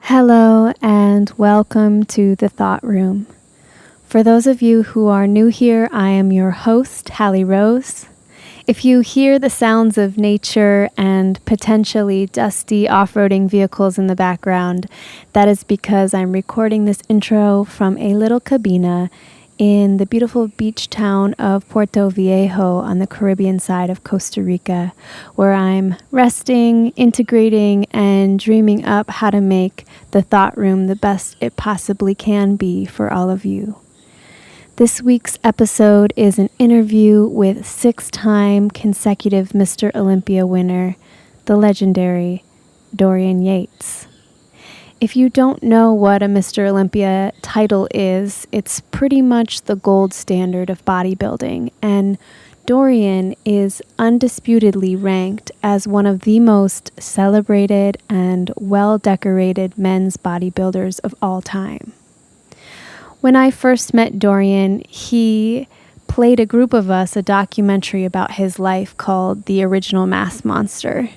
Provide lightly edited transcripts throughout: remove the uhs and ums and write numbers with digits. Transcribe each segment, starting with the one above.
Hello and welcome to the Thought Room. For those of you who are new here, I am your host, Hallie Rose. If you hear the sounds of nature and potentially dusty off-roading vehicles in the background, that is because I'm recording this intro from a little cabina in the beautiful beach town of Puerto Viejo on the Caribbean side of Costa Rica, where I'm resting, integrating, and dreaming up how to make the Thought Room the best it possibly can be for all of you. This week's episode is an interview with 6-time consecutive Mr. Olympia winner, the legendary Dorian Yates. If you don't know what a Mr. Olympia title is, it's pretty much the gold standard of bodybuilding, and Dorian is undisputedly ranked as one of the most celebrated and well-decorated men's bodybuilders of all time. When I first met Dorian, he played a group of us a documentary about his life called The Original Mass Monster.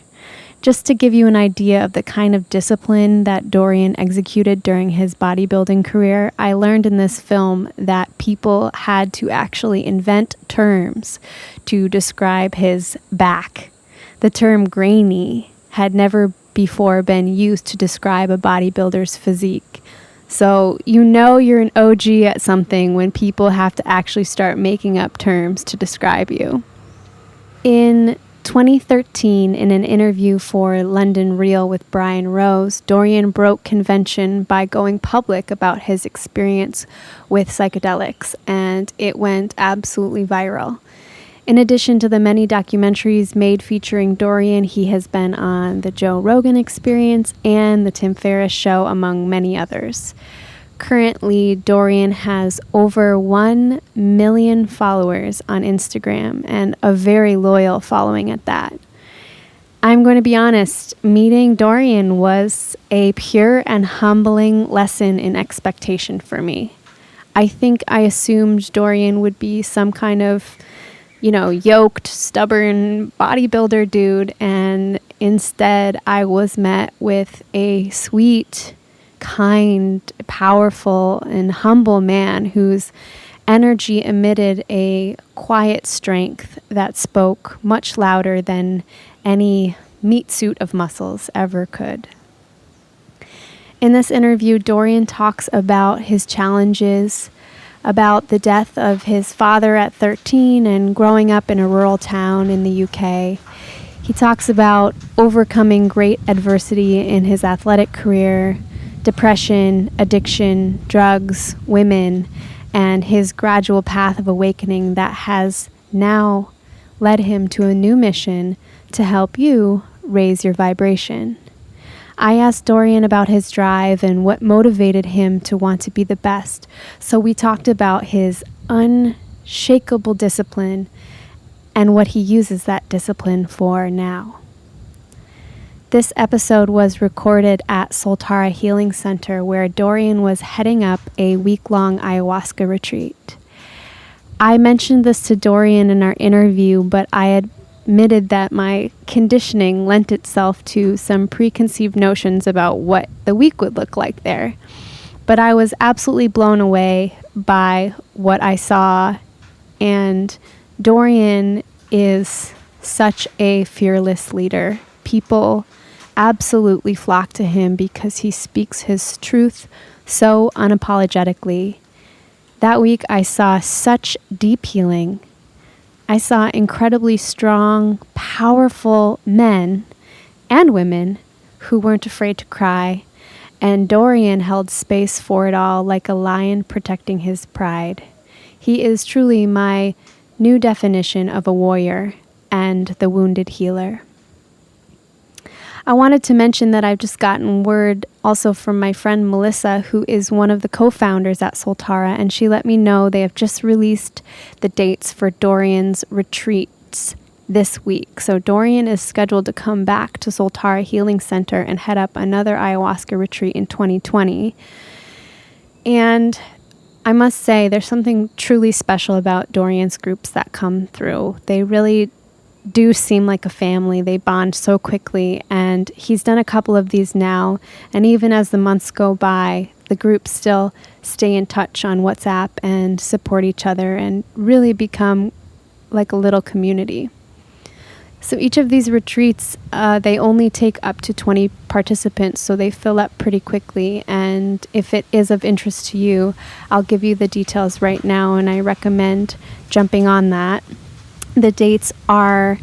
Just to give you an idea of the kind of discipline that Dorian executed during his bodybuilding career, I learned in this film that people had to actually invent terms to describe his back. The term grainy had never before been used to describe a bodybuilder's physique. So you know you're an OG at something when people have to actually start making up terms to describe you. In 2013, in an interview for London Real with Brian Rose, Dorian broke convention by going public about his experience with psychedelics, and it went absolutely viral. In addition to the many documentaries made featuring Dorian, he has been on the Joe Rogan Experience and the Tim Ferriss Show, among many others. Currently, Dorian has over 1 million followers on Instagram and a very loyal following at that. I'm going to be honest, meeting Dorian was a pure and humbling lesson in expectation for me. I think I assumed Dorian would be some kind of, yoked, stubborn bodybuilder dude, and instead I was met with a sweet, kind, powerful, and humble man whose energy emitted a quiet strength that spoke much louder than any meat suit of muscles ever could. In this interview, Dorian talks about his challenges, about the death of his father at 13 and growing up in a rural town in the UK. He talks about overcoming great adversity in his athletic career, depression, addiction, drugs, women, and his gradual path of awakening that has now led him to a new mission to help you raise your vibration. I asked Dorian about his drive and what motivated him to want to be the best, so we talked about his unshakable discipline and what he uses that discipline for now. This episode was recorded at Soltara Healing Center, where Dorian was heading up a week-long ayahuasca retreat. I mentioned this to Dorian in our interview, but I admitted that my conditioning lent itself to some preconceived notions about what the week would look like there. But I was absolutely blown away by what I saw, and Dorian is such a fearless leader. People absolutely flock to him because he speaks his truth so unapologetically. That week I saw such deep healing. I saw incredibly strong, powerful men and women who weren't afraid to cry, and Dorian held space for it all like a lion protecting his pride. He is truly my new definition of a warrior and the wounded healer. I wanted to mention that I've just gotten word also from my friend Melissa, who is one of the co-founders at Soltara, and she let me know they have just released the dates for Dorian's retreats this week. So Dorian is scheduled to come back to Soltara Healing Center and head up another ayahuasca retreat in 2020. And I must say, there's something truly special about Dorian's groups that come through. They really do seem like a family. They bond so quickly, and he's done a couple of these now, and even as the months go by, the groups still stay in touch on WhatsApp and support each other and really become like a little community. So each of these retreats, they only take up to 20 participants, so they fill up pretty quickly. And if it is of interest to you, I'll give you the details right now, and I recommend jumping on that. The dates are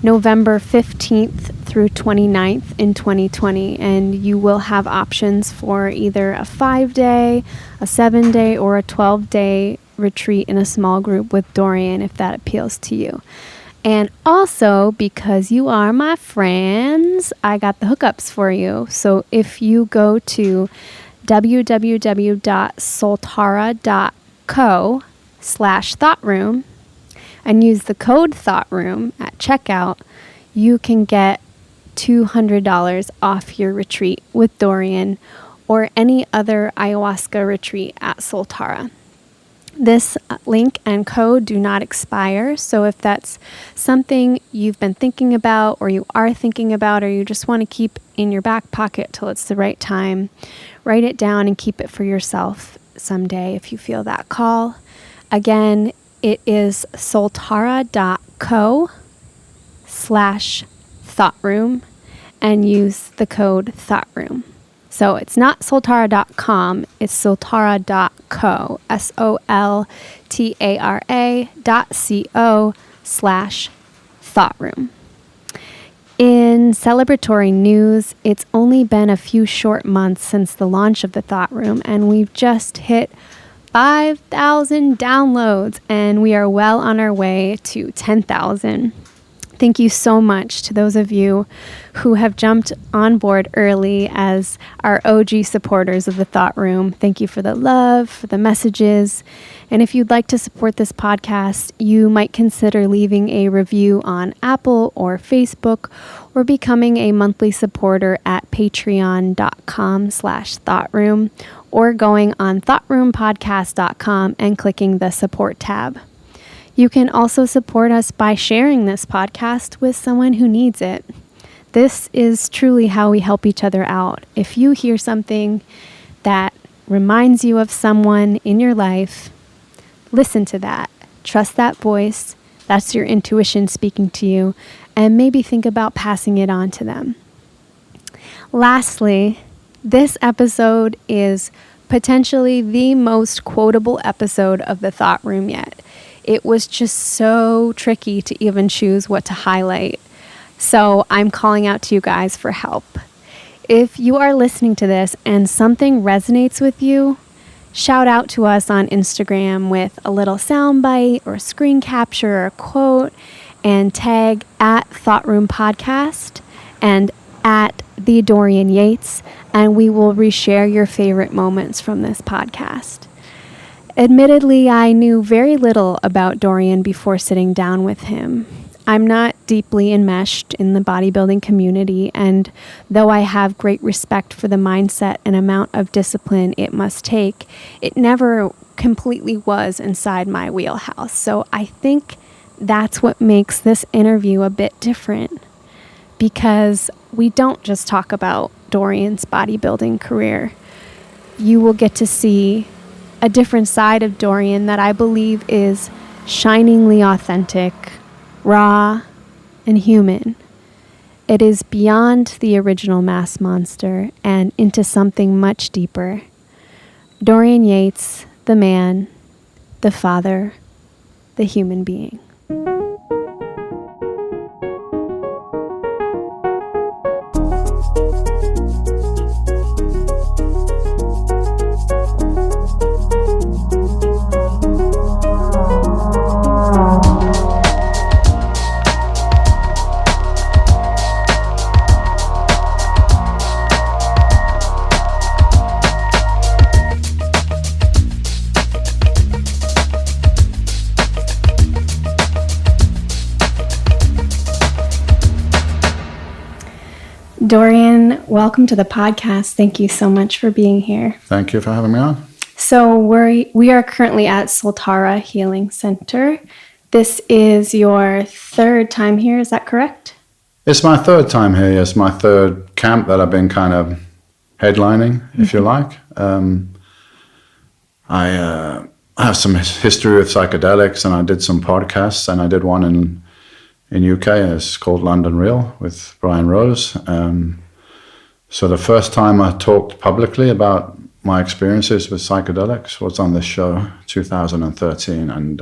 November 15th through 29th in 2020, and you will have options for either a 5-day, a 7-day, or a 12-day retreat in a small group with Dorian, if that appeals to you. And also, because you are my friends, I got the hookups for you. So if you go to www.soltara.co/thoughtroom and use the code ThoughtRoom at checkout, you can get $200 off your retreat with Dorian or any other ayahuasca retreat at Soltara. This link and code do not expire, so if that's something you've been thinking about, or you are thinking about, or you just want to keep in your back pocket till it's the right time, write it down and keep it for yourself someday if you feel that call. Again, it is soltara.co/thoughtroom and use the code ThoughtRoom. So it's not soltara.com, it's soltara.co, soltara.co/thoughtroom. In celebratory news, it's only been a few short months since the launch of the Thought Room, and we've just hit 5,000 downloads, and we are well on our way to 10,000. Thank you so much to those of you who have jumped on board early as our OG supporters of the Thought Room. Thank you for the love, for the messages. And if you'd like to support this podcast, you might consider leaving a review on Apple or Facebook, or becoming a monthly supporter at patreon.com/thoughtroom, or going on thoughtRoomPodcast.com and clicking the support tab. You can also support us by sharing this podcast with someone who needs it. This is truly how we help each other out. If you hear something that reminds you of someone in your life, listen to that. Trust that voice. That's your intuition speaking to you. And maybe think about passing it on to them. Lastly, this episode is potentially the most quotable episode of the Thought Room yet. It was just so tricky to even choose what to highlight. So I'm calling out to you guys for help. If you are listening to this and something resonates with you, shout out to us on Instagram with a little soundbite or screen capture or a quote, and tag at Thought Room Podcast and at the Dorian Yates, and we will reshare your favorite moments from this podcast. Admittedly, I knew very little about Dorian before sitting down with him. I'm not deeply enmeshed in the bodybuilding community, and though I have great respect for the mindset and amount of discipline it must take, it never completely was inside my wheelhouse. So I think that's what makes this interview a bit different, because we don't just talk about Dorian's bodybuilding career. You will get to see a different side of Dorian that I believe is shiningly authentic, raw, and human. It is beyond the original mass monster and into something much deeper. Dorian Yates, the man, the father, the human being. Dorian, welcome to the podcast. Thank you so much for being here. Thank you for having me on. So we are currently at Soltara Healing Center, This is your third time here, is that correct? It's my third time here. It's my third camp that I've been kind of headlining, if you like. I have some history with psychedelics, and I did some podcasts, and I did one in UK. It's called London Real with Brian Rose. So the first time I talked publicly about my experiences with psychedelics was on this show, 2013, and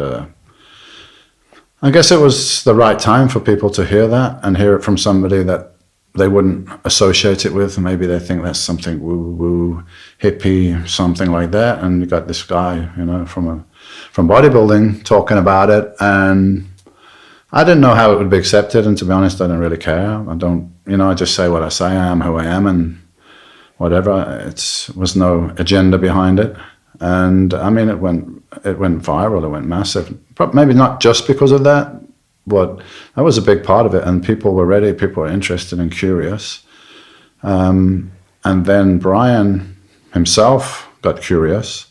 I guess it was the right time for people to hear that and hear it from somebody that they wouldn't associate it with. Maybe they think that's something woo-woo, hippie, something like that. And you got this guy, you know, from bodybuilding talking about it. And I didn't know how it would be accepted. And to be honest, I don't really care. I just say what I say. I am who I am and whatever. It was no agenda behind it. And I mean, it went viral, it went massive. Maybe not just because of that, but that was a big part of it. And people were ready, people were interested and curious. And then Brian himself got curious.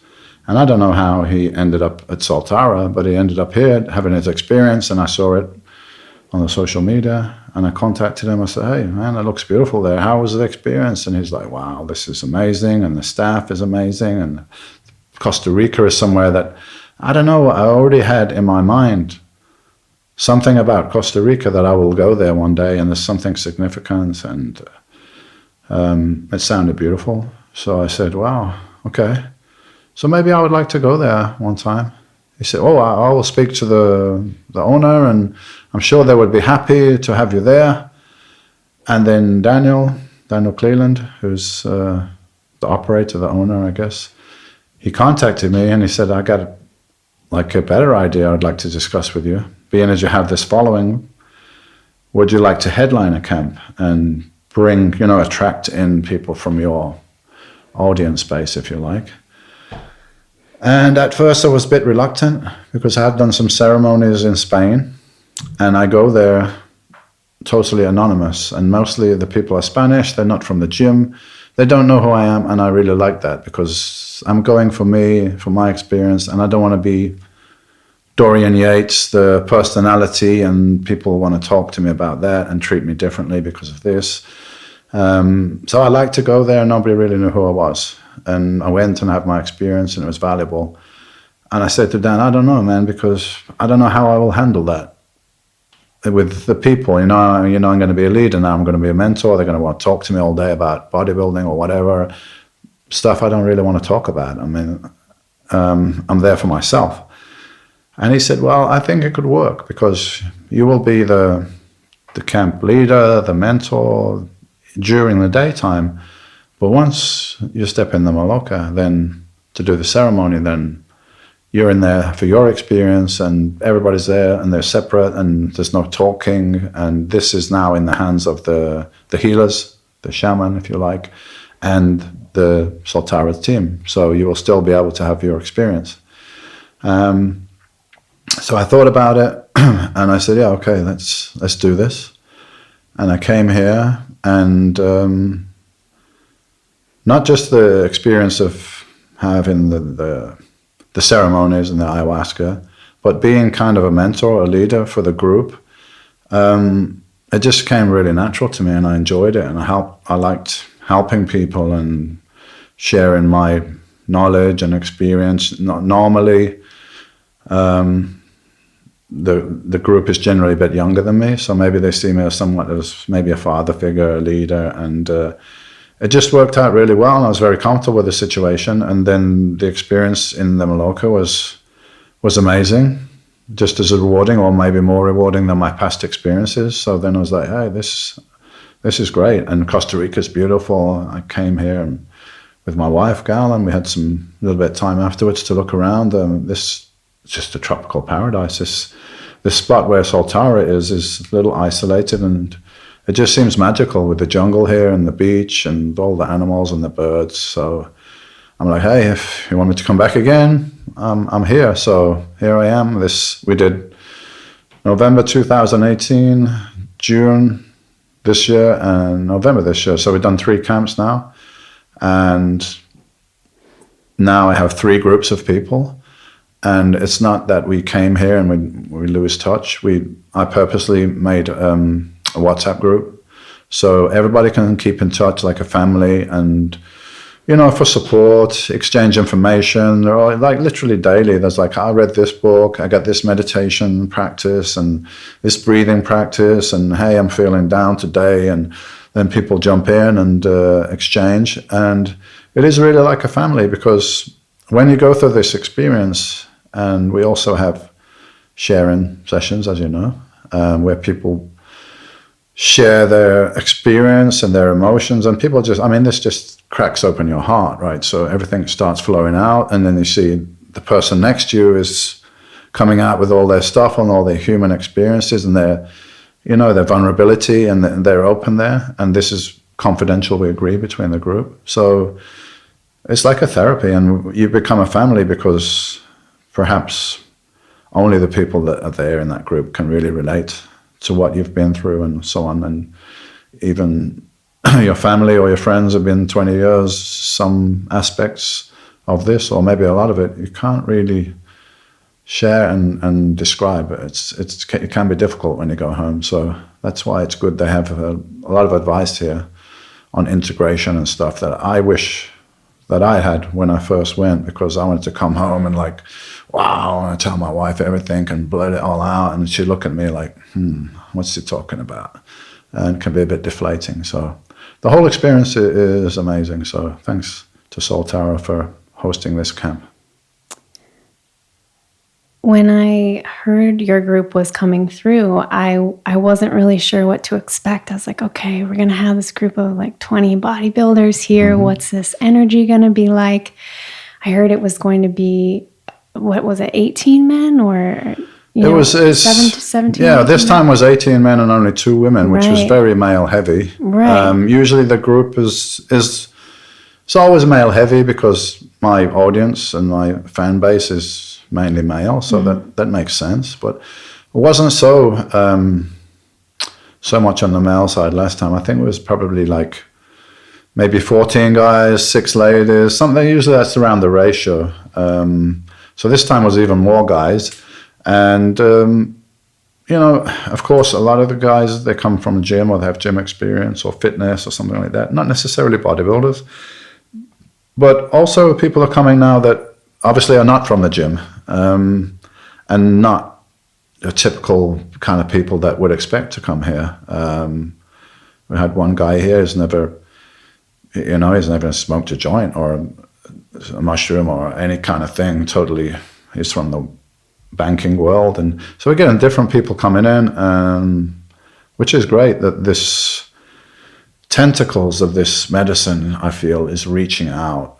And I don't know how he ended up at Soltara, but he ended up here having his experience, and I saw it on the social media. And I contacted him. I said, "Hey, man, it looks beautiful there. How was the experience?" And he's like, "Wow, this is amazing. And the staff is amazing. And Costa Rica is somewhere that, I don't know, I already had in my mind something about Costa Rica that I will go there one day, and there's something significant." And it sounded beautiful. So I said, "Wow, okay. So maybe I would like to go there one time." He said, "Oh, I will speak to the owner, and I'm sure they would be happy to have you there." And then Daniel Cleland, who's the operator, the owner, I guess, he contacted me and he said, "I got like a better idea I'd like to discuss with you. Being as you have this following, would you like to headline a camp and bring, attract in people from your audience space, if you like?" And at first I was a bit reluctant because I had done some ceremonies in Spain, and I go there totally anonymous, and mostly the people are Spanish, they're not from the gym, they don't know who I am, and I really like that because I'm going for me, for my experience, and I don't want to be Dorian Yates, the personality, and people want to talk to me about that and treat me differently because of this. So I like to go there, and nobody really knew who I was. And I went and had my experience, and it was valuable. And I said to Dan, "I don't know, man, because I don't know how I will handle that with the people. I'm going to be a leader now. I'm going to be a mentor. They're going to want to talk to me all day about bodybuilding or whatever stuff I don't really want to talk about. I mean, I'm there for myself." And he said, "Well, I think it could work because you will be the camp leader, the mentor during the daytime. But once you step in the Maloka, then to do the ceremony, then you're in there for your experience, and everybody's there, and they're separate, and there's no talking. And this is now in the hands of the healers, the shaman, if you like, and the Soltara team. So you will still be able to have your experience." So I thought about it, and I said, "Yeah, okay, let's do this." And I came here, and not just the experience of having the ceremonies and the ayahuasca, but being kind of a mentor, a leader for the group. It just came really natural to me, and I enjoyed it, and I liked helping people and sharing my knowledge and experience. Normally, the group is generally a bit younger than me, so maybe they see me as somewhat as maybe a father figure, a leader, and it just worked out really well, and I was very comfortable with the situation. And then the experience in the Maloka was amazing, just as rewarding, or maybe more rewarding than my past experiences. So then I was like, "Hey, this is great." And Costa Rica is beautiful. I came here with my wife, Gal, and we had some little bit of time afterwards to look around. This is just a tropical paradise. This spot where Soltara is a little isolated, and it just seems magical with the jungle here and the beach and all the animals and the birds. So I'm like, "Hey, if you want me to come back again, I'm here." So here I am. We did November 2018, June this year, and November this year. So we've done 3 camps now. And now I have 3 groups of people. And it's not that we came here and we lose touch. I purposely made a WhatsApp group so everybody can keep in touch like a family, and for support, exchange information. They're all, like, literally daily. There's like, I read this book, I got this meditation practice and this breathing practice, and hey, I'm feeling down today, and then people jump in and exchange. And it is really like a family, because when you go through this experience, and we also have sharing sessions, as you know, where people share their experience and their emotions, and people just, this just cracks open your heart, right? So everything starts flowing out, and then you see the person next to you is coming out with all their stuff and all their human experiences and their vulnerability, and they're open there. And this is confidential, we agree, between the group. So it's like a therapy, and you become a family, because perhaps only the people that are there in that group can really relate to what you've been through and so on. And even your family or your friends have been 20 years, some aspects of this, or maybe a lot of it, you can't really share and describe. It can be difficult when you go home. So that's why it's good they have a lot of advice here on integration and stuff that I wish that I had when I first went, because I wanted to come home and like, wow, I want to tell my wife everything and blurt it all out. And she'd look at me like, what's he talking about? And it can be a bit deflating. So the whole experience is amazing. So thanks to Soltara for hosting this camp. When I heard your group was coming through, I wasn't really sure what to expect. I was like, okay, we're going to have this group of like 20 bodybuilders here. Mm-hmm. What's this energy going to be like? I heard it was going to be, what was it, 18 men or... It was 17. Yeah, this time was 18 men and only 2 women, which was very male heavy. Right. Usually the group is it's always male heavy, because my audience and my fan base is mainly male, so that makes sense. But it wasn't so much on the male side last time. I think it was probably like maybe 14 guys, 6 ladies, something. Usually that's around the ratio. So this time was even more guys. And, of course, a lot of the guys, they come from a gym, or they have gym experience or fitness or something like that. Not necessarily bodybuilders. But also people are coming now that obviously are not from the gym, and not the typical kind of people that would expect to come here. We had one guy here who's never smoked a joint or a mushroom or any kind of thing. Totally, he's from the banking world. And so we're getting different people coming in, which is great that this tentacles of this medicine, I feel, is reaching out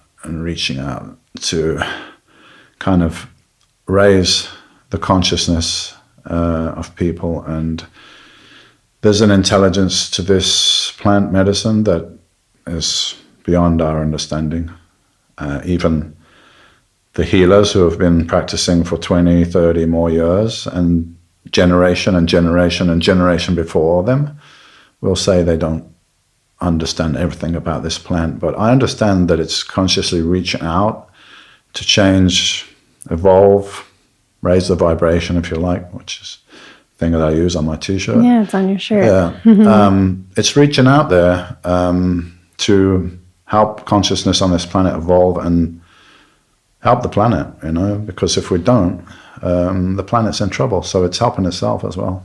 to kind of raise the consciousness of people. And there's an intelligence to this plant medicine that is beyond our understanding. Even the healers who have been practicing for 20, 30 more years, and generation and generation and generation before them, will say they don't understand everything about this plant. But I understand that it's consciously reaching out to change, evolve, raise the vibration, if you like, which is the thing that I use on my t-shirt. Yeah, it's on your shirt. Yeah. It's reaching out there to help consciousness on this planet evolve and help the planet, because if we don't, the planet's in trouble. So it's helping itself as well.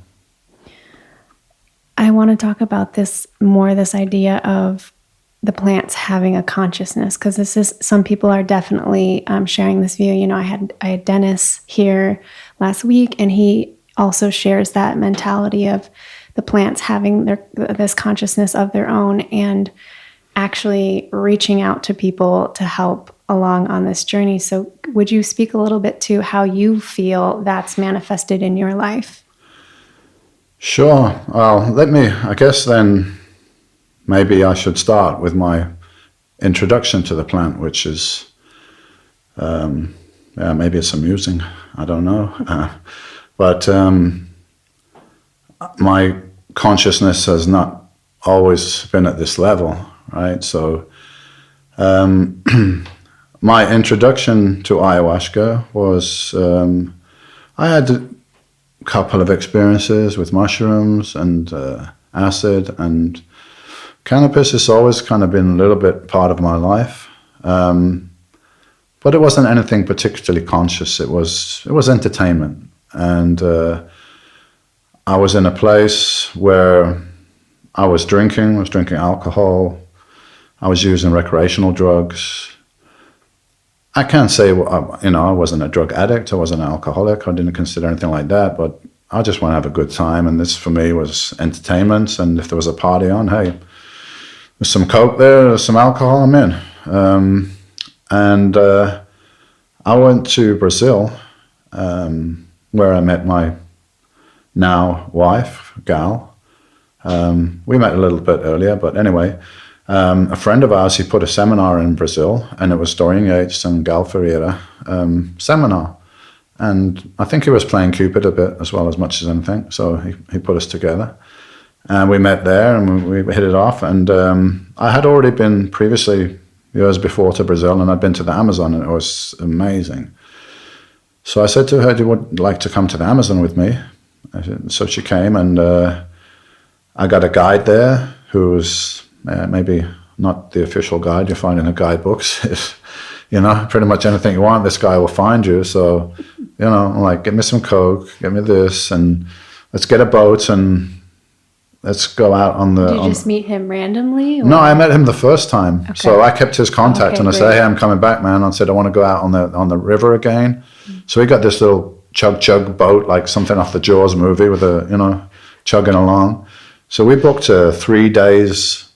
I want to talk about this idea of the plants having a consciousness, because some people are definitely sharing this view. I had Dennis here last week, and he also shares that mentality of the plants having this consciousness of their own and actually reaching out to people to help along on this journey. So would you speak a little bit to how you feel that's manifested in your life? Sure. Well, I guess then maybe I should start with my introduction to the plant, which is, maybe it's amusing. I don't know. But my consciousness has not always been at this level, right? So my introduction to ayahuasca was, I had a couple of experiences with mushrooms and acid, and cannabis has always kind of been a little bit part of my life. But it wasn't anything particularly conscious. It was entertainment. And I was in a place where I was drinking alcohol. I was using recreational drugs. I can't say, I wasn't a drug addict. I wasn't an alcoholic. I didn't consider anything like that. But I just want to have a good time. And this, for me, was entertainment. And if there was a party on, hey, there's some Coke there's some alcohol, I'm in. And I went to Brazil, where I met my now wife, Gal. We met a little bit earlier, but anyway, a friend of ours, he put a seminar in Brazil, and it was Dorian Yates and Gal Ferreira seminar. And I think he was playing Cupid a bit as well, as much as anything. So he put us together. And we met there and we hit it off. And I had already been previously, years before, to Brazil, and I'd been to the Amazon, and it was amazing. So I said to her, "Do you would like to come to the Amazon with me?" So she came, and I got a guide there who was maybe not the official guide you find in the guidebooks. Pretty much anything you want, this guy will find you. So, I'm like, get me some Coke, get me this, and let's get a boat and let's go out on the... Did you just meet him randomly? Or? No, I met him the first time. Okay. So I kept his contact, and I said, "Hey, I'm coming back, man." I said, "I want to go out on the river again." Mm-hmm. So we got this little chug boat, like something off the Jaws movie with chugging along. So we booked a 3 days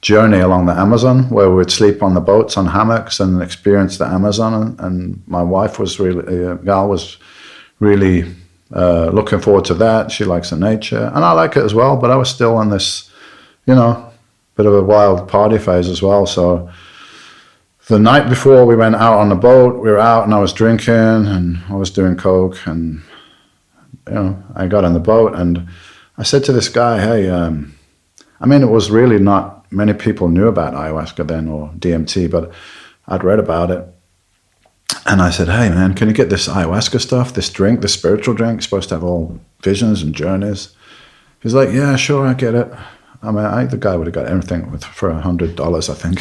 journey along the Amazon where we would sleep on the boats on hammocks and experience the Amazon. And my wife was really, Gal was really... looking forward to that. She likes the nature, and I like it as well, but I was still in this, bit of a wild party phase as well. So the night before we went out on the boat, we were out and I was drinking and I was doing Coke, and I got on the boat and I said to this guy, "Hey, it was really not many people knew about ayahuasca then, or DMT, but I'd read about it. And I said, "Hey, man, can you get this ayahuasca stuff, this drink, this spiritual drink? It's supposed to have all visions and journeys." He's like, "Yeah, sure, I get it." The guy would have got everything for $100, I think.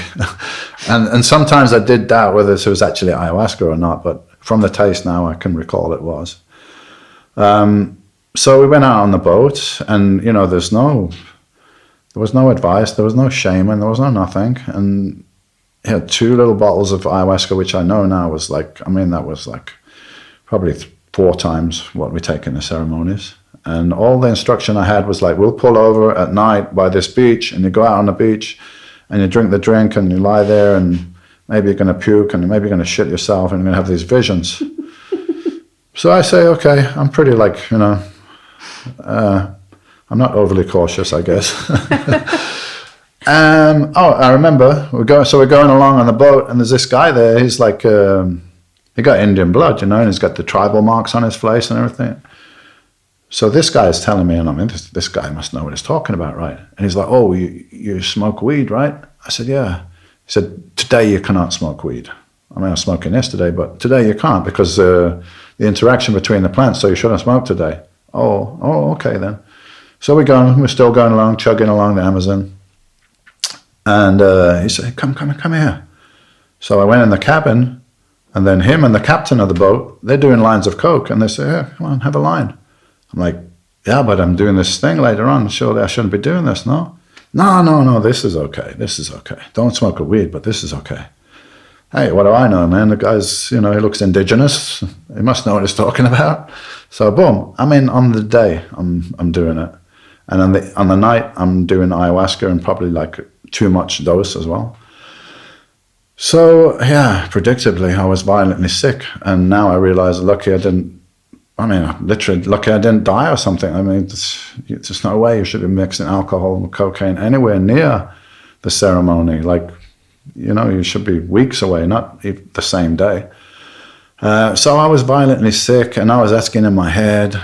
and sometimes I did doubt whether this was actually ayahuasca or not, but from the taste now, I can recall it was. So we went out on the boat, and, there was no advice, there was no shaman, there was no nothing. And he had 2 little bottles of ayahuasca, which I know now was that was like probably 4 times what we take in the ceremonies. And all the instruction I had was like, we'll pull over at night by this beach, and you go out on the beach and you drink the drink and you lie there, and maybe you're going to puke and maybe you're going to shit yourself and you're going to have these visions. So I say, okay, I'm pretty I'm not overly cautious, I guess. I remember we're going along on the boat, and there's this guy there. He's like, he got Indian blood, and he's got the tribal marks on his face and everything. So this guy is telling me, and this guy must know what he's talking about, right? And he's like, "Oh, you smoke weed, right?" I said, "Yeah." He said, "Today you cannot smoke weed." I was smoking yesterday, but today you can't because the interaction between the plants, so you shouldn't smoke today. Oh, okay then. So we're still going along, chugging along the Amazon. And he said, come here. So I went in the cabin, and then him and the captain of the boat, they're doing lines of Coke, and they say, "Yeah, come on, have a line." I'm like, "Yeah, but I'm doing this thing later on. Surely I shouldn't be doing this, no?" No, this is okay. This is okay. Don't smoke a weed, but this is okay. Hey, what do I know, man? The guy's, he looks indigenous. He must know what he's talking about. So boom, on the day, I'm doing it. And on the night, I'm doing ayahuasca, and probably like too much dose as well. So yeah, predictably, I was violently sick, and now I realize, lucky I didn't die or something. There's just no way you should be mixing alcohol and cocaine anywhere near the ceremony. Like, you should be weeks away, not even the same day. So I was violently sick, and I was asking in my head,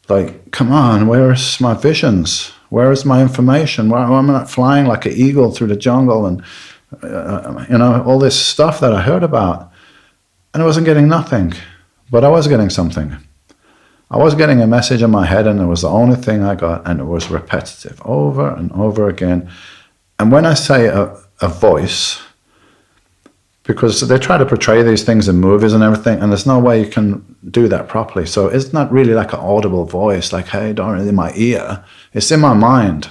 like, come on, where's my visions? Where is my information? Why am I not flying like an eagle through the jungle and all this stuff that I heard about. And I wasn't getting nothing, but I was getting something. I was getting a message in my head, and it was the only thing I got, and it was repetitive, over and over again. And when I say a voice, because they try to portray these things in movies and everything, and there's no way you can do that properly. So it's not really like an audible voice, like, hey, Dorian, in my ear. It's in my mind.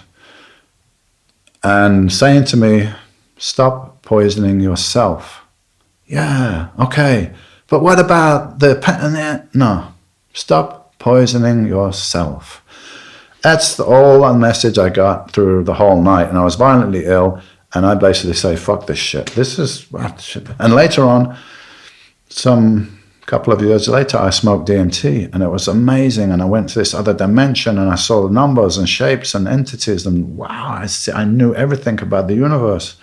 And saying to me, stop poisoning yourself. Yeah, okay. But what about no, stop poisoning yourself. That's all the message I got through the whole night. And I was violently ill. And I basically say, fuck this shit. This is what shit. And later on, some couple of years later, I smoked DMT, and it was amazing. And I went to this other dimension, and I saw the numbers and shapes and entities, and wow, I knew everything about the universe.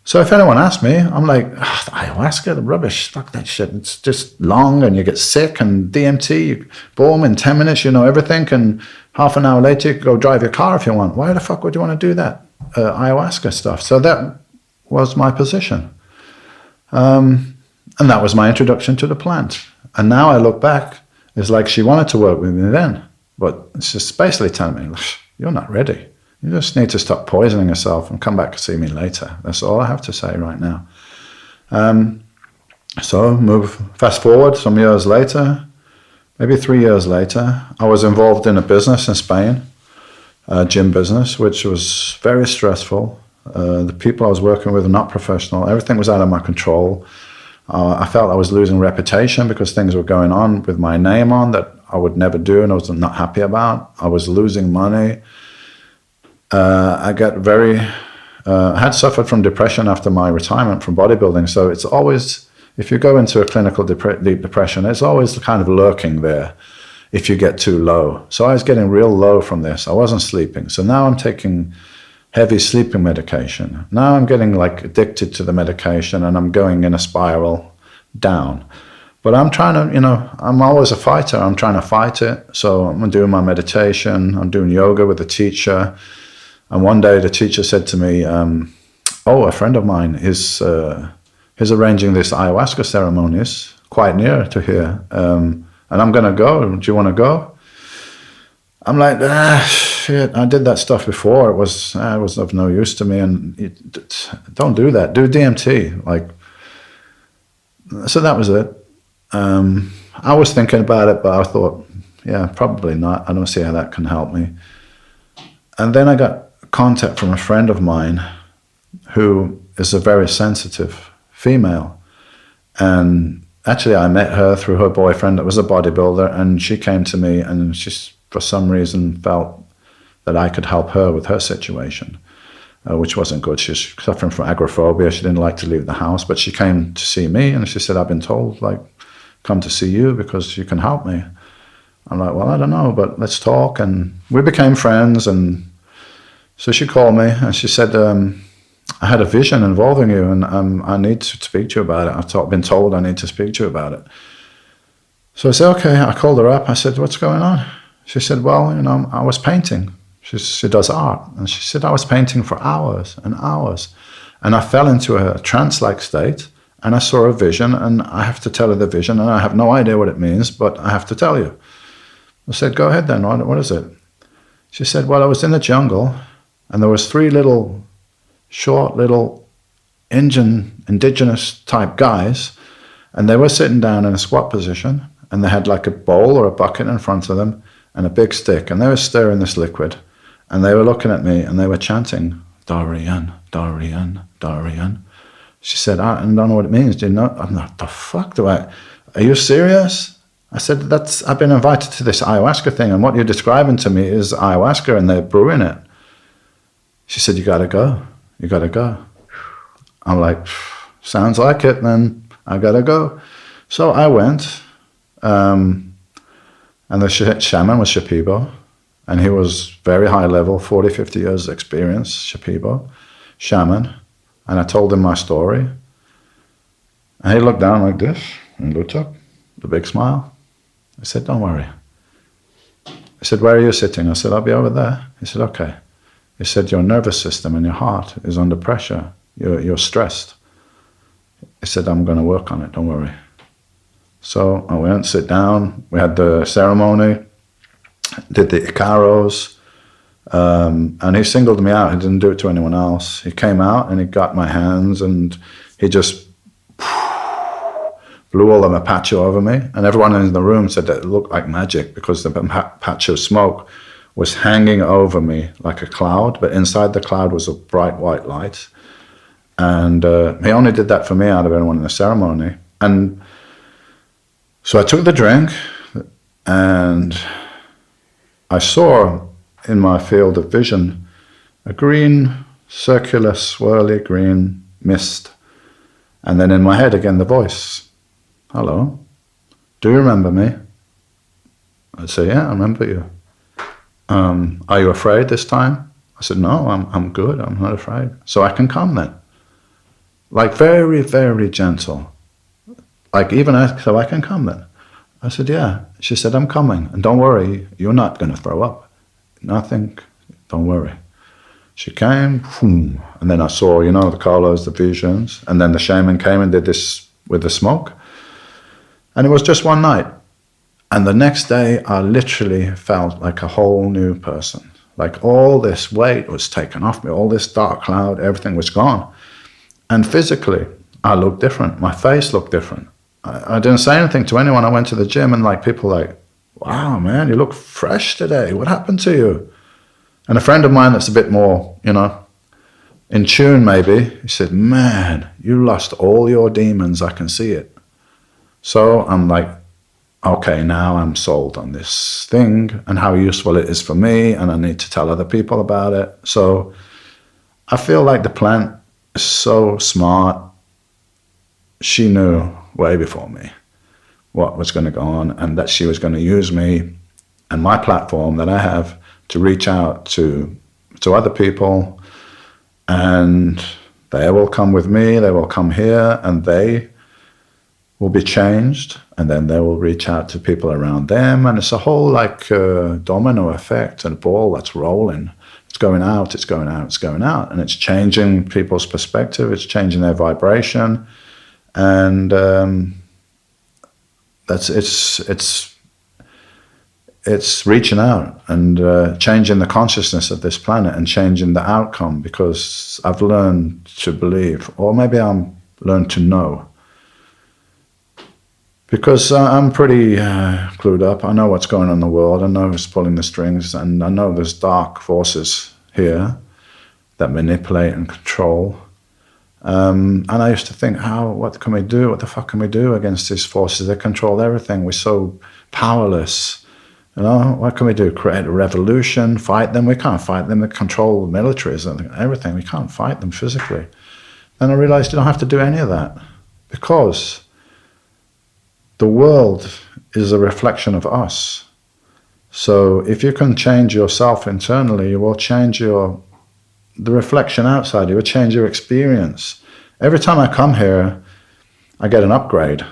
So if anyone asks me, I'm like, ayahuasca, the rubbish, fuck that shit. It's just long, and you get sick. And DMT, boom, in 10 minutes, you know everything. And half an hour later, you can go drive your car if you want. Why the fuck would you want to do that? Ayahuasca stuff. So that was my position. And that was my introduction to the plant. And now I look back, it's like she wanted to work with me then, but it's just basically telling me, you're not ready. You just need to stop poisoning yourself and come back and see me later. That's all I have to say right now. So fast forward some years later, maybe 3 years later, I was involved in a business in Spain, a gym business, which was very stressful. The people I was working with were not professional. Everything was out of my control. I felt I was losing reputation because things were going on with my name on that I would never do and I was not happy about. I was losing money. I had suffered from depression after my retirement from bodybuilding. So it's always, if you go into a clinical deep depression, it's always kind of lurking there if you get too low. So I was getting real low from this. I wasn't sleeping. So now I'm taking heavy sleeping medication. Now I'm getting like addicted to the medication and I'm going in a spiral down. But I'm trying to, I'm always a fighter. I'm trying to fight it. So I'm doing my meditation. I'm doing yoga with a teacher. And one day the teacher said to me, a friend of mine is arranging this ayahuasca ceremonies quite near to here. And I'm going to go. Do you want to go? I'm like, shit, I did that stuff before. It was of no use to me. And don't do that. Do DMT. So that was it. I was thinking about it, but I thought, yeah, probably not. I don't see how that can help me. And then I got contact from a friend of mine who is a very sensitive female. And actually I met her through her boyfriend that was a bodybuilder, and she came to me and she, for some reason, felt that I could help her with her situation, which wasn't good. She was suffering from agoraphobia. She didn't like to leave the house, but she came to see me and she said, I've been told, come to see you because you can help me. I'm like, well, I don't know, but let's talk. And we became friends. And so she called me and she said, I had a vision involving you and I need to speak to you about it. I've been told I need to speak to you about it. So I said, okay. I called her up. I said, what's going on? She said, well, I was painting. She does art. And she said, I was painting for hours and hours. And I fell into a trance-like state and I saw a vision, and I have to tell her the vision, and I have no idea what it means, but I have to tell you. I said, go ahead then. What is it? She said, well, I was in the jungle and there was 3 short little indigenous type guys, and they were sitting down in a squat position, and they had like a bowl or a bucket in front of them and a big stick, and they were stirring this liquid, and they were looking at me and they were chanting, Dorian, Dorian, Dorian. She said, I don't know what it means. Do you know? I'm like, the fuck are you serious? I said, I've been invited to this ayahuasca thing, and what you're describing to me is ayahuasca and they're brewing it. She said, you gotta go. You gotta go. I'm like, sounds like it, then I gotta go. So I went, and the shaman was Shipibo, and he was very high level, 40, 50 years experience, Shipibo, shaman. And I told him my story. And he looked down like this and looked up, the big smile. I said, don't worry. I said, where are you sitting? I said, I'll be over there. He said, okay. He said, your nervous system and your heart is under pressure. You're stressed. He said, I'm going to work on it, don't worry. So I went, sit down, we had the ceremony, did the Icaros, and he singled me out. He didn't do it to anyone else. He came out and he got my hands and he just blew all the mapacho over me. And everyone in the room said that it looked like magic because the mapacho smoke was hanging over me like a cloud, but inside the cloud was a bright white light. And he only did that for me out of everyone in the ceremony. And so I took the drink and I saw in my field of vision a green, circular, swirly green mist. And then in my head again the voice, hello, do you remember me? I'd say, yeah, I remember you. Are you afraid this time? I said, no, I'm good, I'm not afraid. So I can come then. Like very, very gentle. Like even so I can come then. I said, yeah. She said, I'm coming. And don't worry, you're not going to throw up. Nothing, don't worry. She came, boom, and then I saw, the colors, the visions. And then the shaman came and did this with the smoke. And it was just one night. And the next day, I literally felt like a whole new person. Like all this weight was taken off me, all this dark cloud, everything was gone. And physically, I looked different. My face looked different. I didn't say anything to anyone. I went to the gym and people wow, man, you look fresh today. What happened to you? And a friend of mine that's a bit more, in tune maybe, he said, man, you lost all your demons. I can see it. So I'm like, okay, now I'm sold on this thing and how useful it is for me, and I need to tell other people about it. So I feel like the plant is so smart. She knew way before me what was going to go on, and that she was going to use me and my platform that I have to reach out to other people, and they will come with me, they will come here, and they will be changed, and then they will reach out to people around them, and it's a whole domino effect and a ball that's rolling. It's going out, it's going out, it's going out, and it's changing people's perspective, it's changing their vibration, and it's reaching out and changing the consciousness of this planet and changing the outcome, because I've learned to believe, or maybe I'm learned to know, because I'm pretty clued up. I know what's going on in the world. I know who's pulling the strings, and I know there's dark forces here that manipulate and control. And I used to think, what can we do? What the fuck can we do against these forces? They control everything. We're so powerless. What can we do? Create a revolution? Fight them? We can't fight them. They control militaries and everything. We can't fight them physically. And I realized you don't have to do any of that, because the world is a reflection of us. So if you can change yourself internally, you will change the reflection outside. You will change your experience. Every time I come here, I get an upgrade.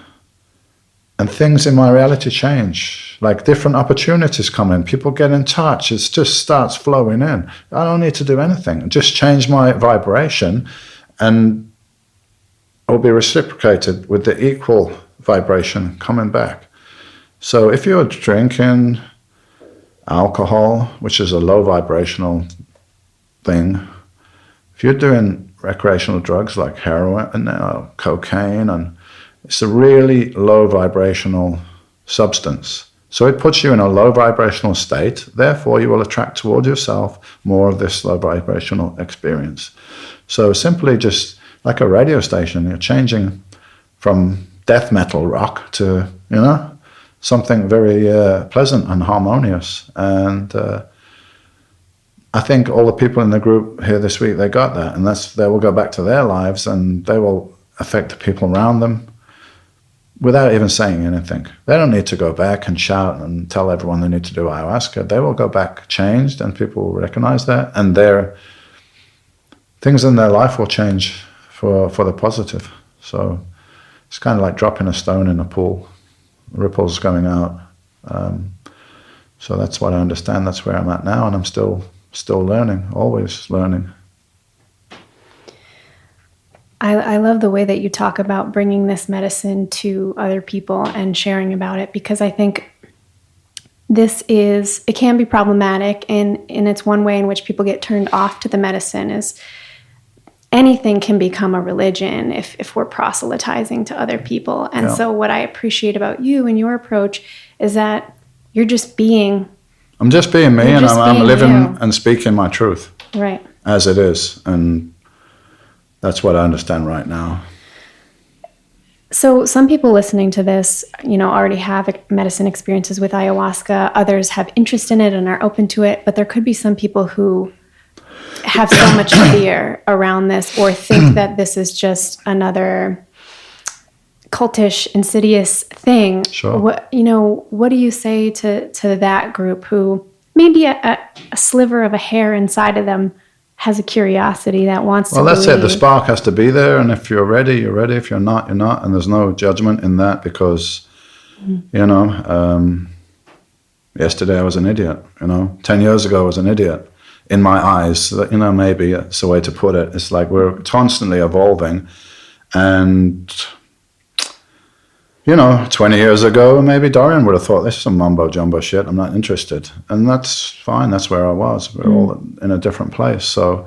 And things in my reality change. Like different opportunities come in. People get in touch. It just starts flowing in. I don't need to do anything. Just change my vibration, and it will be reciprocated with the equal vibration coming back. So if you're drinking alcohol, which is a low vibrational thing, if you're doing recreational drugs like heroin and cocaine, and it's a really low vibrational substance. So it puts you in a low vibrational state. Therefore, you will attract toward yourself more of this low vibrational experience. So simply just like a radio station, you're changing from death metal rock to, something very pleasant and harmonious. And I think all the people in the group here this week, they got that, and they will go back to their lives, and they will affect the people around them without even saying anything. They don't need to go back and shout and tell everyone they need to do ayahuasca. They will go back changed, and people will recognize that, and their things in their life will change for the positive. So it's kind of like dropping a stone in a pool. Ripples going out. So that's what I understand. That's where I'm at now, and I'm still learning, always learning. I love the way that you talk about bringing this medicine to other people and sharing about it, because I think it can be problematic, and it's one way in which people get turned off to the medicine is anything can become a religion if we're proselytizing to other people. And so what I appreciate about you and your approach is that you're just being. I'm just being me, and I'm living you. And speaking my truth. Right. As it is. And that's what I understand right now. So some people listening to this, already have medicine experiences with ayahuasca. Others have interest in it and are open to it. But there could be some people who have so much fear around this, or think that this is just another cultish, insidious thing. Sure. What do you say to that group who maybe a sliver of a hair inside of them has a curiosity that wants to believe? Well, that's it. The spark has to be there, and if you're ready, you're ready. If you're not, you're not. And there's no judgment in that, because, yesterday I was an idiot. 10 years ago I was an idiot in my eyes. Maybe it's a way to put it. It's like we're constantly evolving, and 20 years ago, maybe Dorian would have thought, this is some mumbo-jumbo shit, I'm not interested. And that's fine, that's where I was. We're all in a different place. So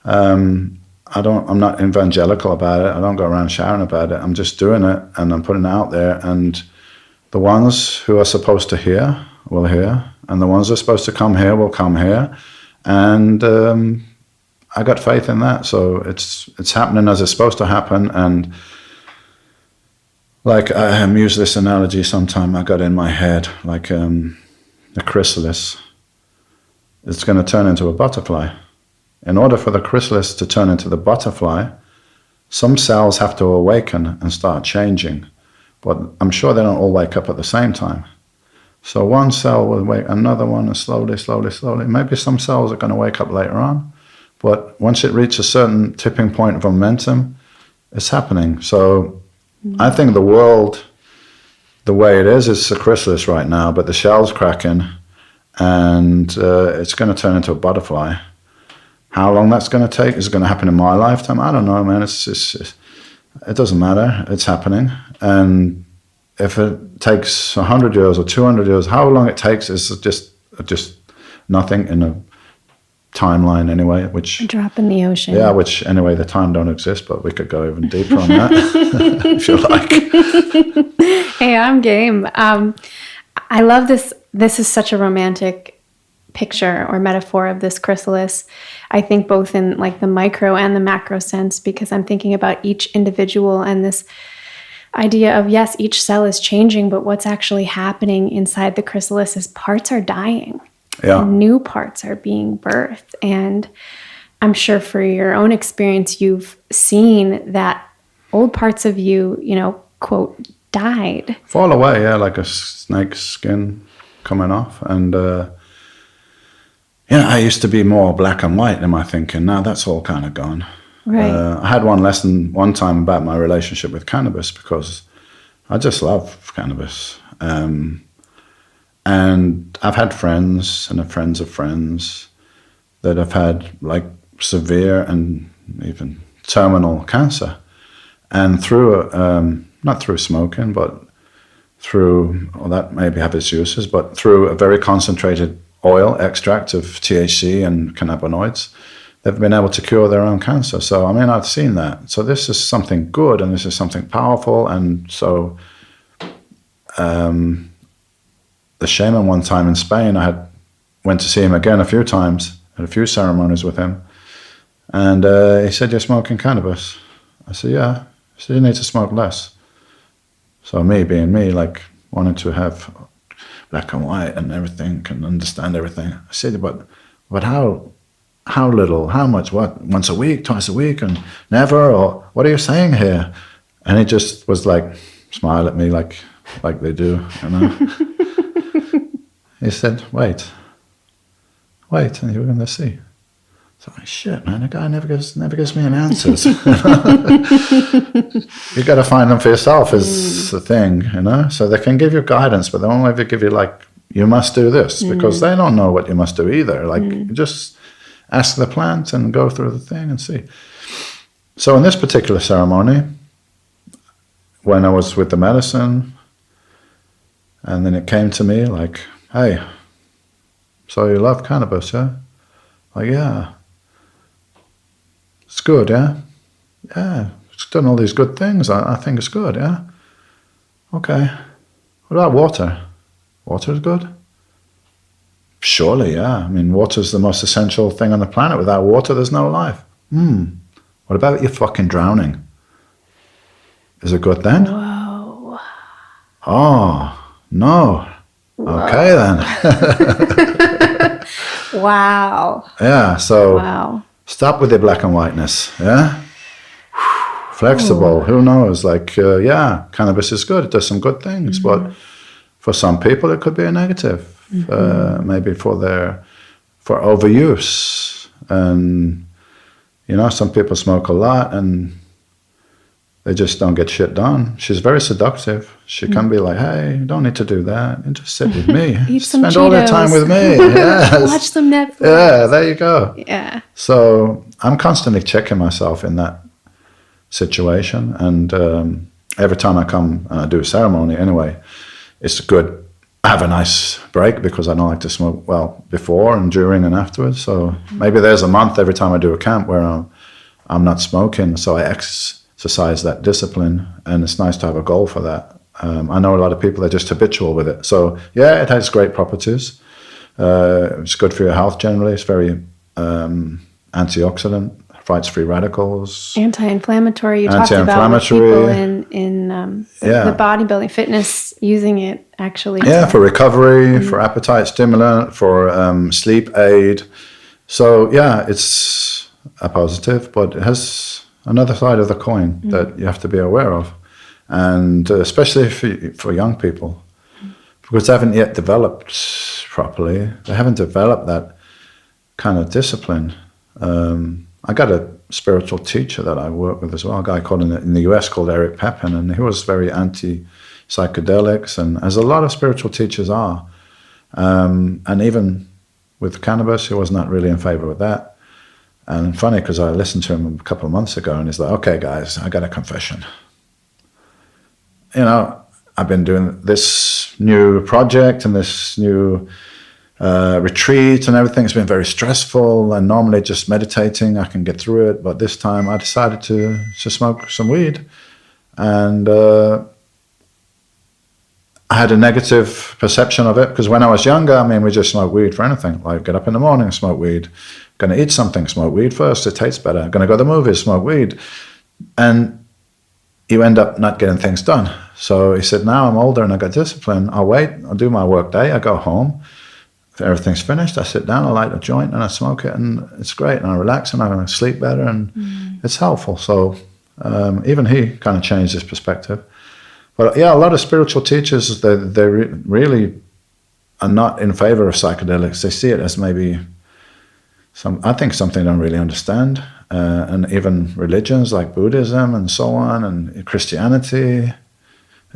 I'm not evangelical about it. I don't go around shouting about it. I'm just doing it, and I'm putting it out there. And the ones who are supposed to hear will hear, and the ones who are supposed to come here will come here. And I got faith in that. So it's happening as it's supposed to happen. And like I use this analogy sometime I got in my head, like the chrysalis, it's going to turn into a butterfly. In order for the chrysalis to turn into the butterfly, some cells have to awaken and start changing. But I'm sure they don't all wake up at the same time. So one cell will wake, another one, and slowly. Maybe some cells are going to wake up later on. But once it reaches a certain tipping point of momentum, it's happening. So I think the world, the way it is a chrysalis right now, but the shell's cracking, and it's going to turn into a butterfly. How long that's going to take? Is it going to happen in my lifetime? I don't know, man. It doesn't matter. It's happening. And if it takes 100 years or 200 years, how long it takes is just nothing in a timeline anyway, which a drop in the ocean. Yeah, which anyway, the time don't exist, but we could go even deeper on that if you like. Hey, I'm game. I love this. This is such a romantic picture or metaphor of this chrysalis. I think both in like the micro and the macro sense, because I'm thinking about each individual and this idea of, yes, each cell is changing, but what's actually happening inside the chrysalis is parts are dying. Yeah. And new parts are being birthed. And I'm sure for your own experience, you've seen that old parts of you, quote, died. Fall away, yeah, like a snake's skin coming off. And, I used to be more black and white in my thinking. Now that's all kind of gone. Right. I had one lesson one time about my relationship with cannabis, because I just love cannabis. And I've had friends and friends of friends that have had like severe and even terminal cancer. And through, not through smoking, but through, or that maybe have its uses, but through a very concentrated oil extract of THC and cannabinoids, they've been able to cure their own cancer. So, I mean, I've seen that. So this is something good, and this is something powerful. And so the shaman one time in Spain, I went to see him again a few times, had a few ceremonies with him. And he said, "You're smoking cannabis." I said, "Yeah." He said, "You need to smoke less." So me being me, like wanting to have black and white and everything, can understand everything. I said, but how little, how much, what, once a week, twice a week, and never, or what are you saying here? And he just was like, smile at me like they do, He said, wait, and you're going to see. So I'm like, shit, man, the guy never gives me an answers. You got to find them for yourself is the thing, So they can give you guidance, but they won't ever give you like, you must do this, because they don't know what you must do either. Like, just ask the plant and go through the thing and see. So in this particular ceremony, when I was with the medicine, and then it came to me like, hey, so you love cannabis, yeah? Like, yeah. It's good, yeah? Yeah, it's done all these good things. I think it's good, yeah? Okay. What about water? Water is good? Surely, yeah. I mean, water is the most essential thing on the planet. Without water, there's no life. What about you fucking drowning? Is it good then? Whoa. Oh, no. Whoa. Okay then. Wow. Yeah, so Wow. stop with the black and whiteness, yeah? Flexible, Ooh. who knows? Like, yeah, cannabis is good. It does some good things, but for some people it could be a negative. Maybe for overuse. And, you know, some people smoke a lot and they just don't get shit done. She's very seductive. She can be like, hey, you don't need to do that. You just sit with me. Eat some Spend all that time with me. Yes. Watch some Netflix. Yeah, there you go. Yeah. So I'm constantly checking myself in that situation. And every time I come and I do a ceremony anyway, it's good. I have a nice break because I don't like to smoke, well, before and during and afterwards. So maybe there's a month every time I do a camp where I'm not smoking. So I exercise that discipline, and it's nice to have a goal for that. I know a lot of people are just habitual with it. So yeah, it has great properties. It's good for your health generally. It's very antioxidant, fights free radicals. Anti-inflammatory. You talked about with people in the bodybuilding fitness using it actually. Yeah, for recovery, for appetite stimulant, for sleep aid. So yeah, it's a positive, but it has another side of the coin that you have to be aware of. And especially for young people, because they haven't yet developed properly. They haven't developed that kind of discipline. I got a spiritual teacher that I work with as well, a guy called in the US called Eric Pepin, and he was very anti-psychedelics, and as a lot of spiritual teachers are. And even with cannabis, he was not really in favor of that. And funny, because I listened to him a couple of months ago, and he's like, okay, guys, I got a confession. You know, I've been doing this new project and this new retreat and everything. It's been very stressful, and normally just meditating, I can get through it. But this time I decided to smoke some weed. And I had a negative perception of it, because when I was younger, I mean, we just smoked weed for anything. Like, get up in the morning, smoke weed. Going to eat something, smoke weed first, it tastes better. Going to go to the movies, smoke weed. And you end up not getting things done. So he said, now I'm older and I got discipline. I'll wait, I'll do my work day, I go home. If everything's finished, I sit down, I light a joint and I smoke it, and it's great. And I relax and I sleep better, and it's helpful. So even he kind of changed his perspective. But yeah, a lot of spiritual teachers, they really are not in favor of psychedelics. They see it as maybe I think something they don't really understand. And even religions like Buddhism and so on, and Christianity,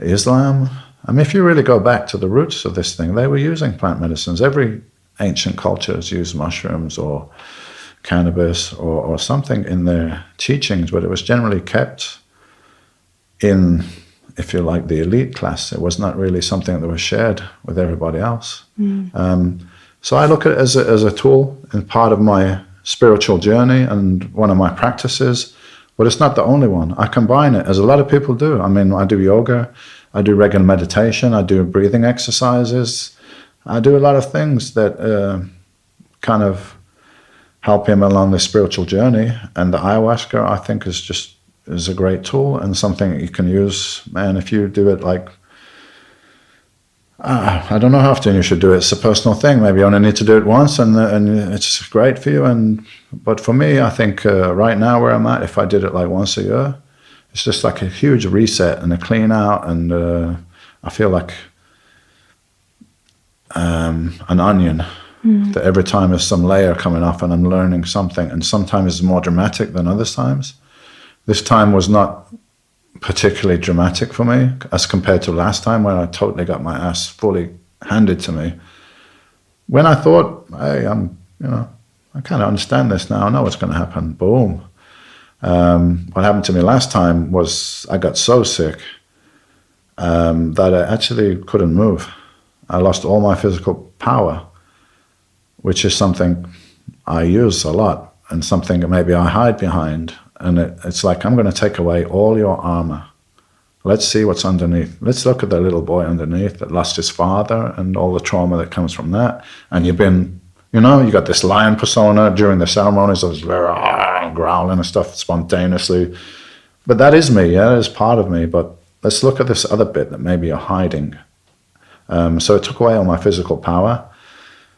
Islam. I mean, if you really go back to the roots of this thing, they were using plant medicines. Every ancient culture has used mushrooms or cannabis or something in their teachings, but it was generally kept in, if you like, the elite class. It was not really something that was shared with everybody else. So I look at it as a tool and part of my spiritual journey and one of my practices, but it's not the only one. I combine it, as a lot of people do. I mean, I do yoga, I do regular meditation, I do breathing exercises, I do a lot of things that kind of help him along the spiritual journey. And the ayahuasca, I think, is a great tool and something that you can use. Man, if you do it like, I don't know how often you should do it. It's a personal thing. Maybe you only need to do it once, and it's great for you. But for me, I think right now where I'm at, if I did it like once a year, it's just like a huge reset and a clean out, and I feel like an onion. That every time there's some layer coming off, and I'm learning something, and sometimes it's more dramatic than other times. This time was not particularly dramatic for me as compared to last time when I totally got my ass fully handed to me. When I thought, hey, I kind of understand this now. I know what's going to happen. Boom. What happened to me last time was I got so sick that I actually couldn't move. I lost all my physical power, which is something I use a lot and something that maybe I hide behind. And it's like, I'm going to take away all your armor. Let's see what's underneath. Let's look at the little boy underneath that lost his father and all the trauma that comes from that. And you've been, you got this lion persona during the ceremonies. I was growling and stuff spontaneously. But that is me, yeah, that is part of me. But let's look at this other bit that maybe you're hiding. So it took away all my physical power.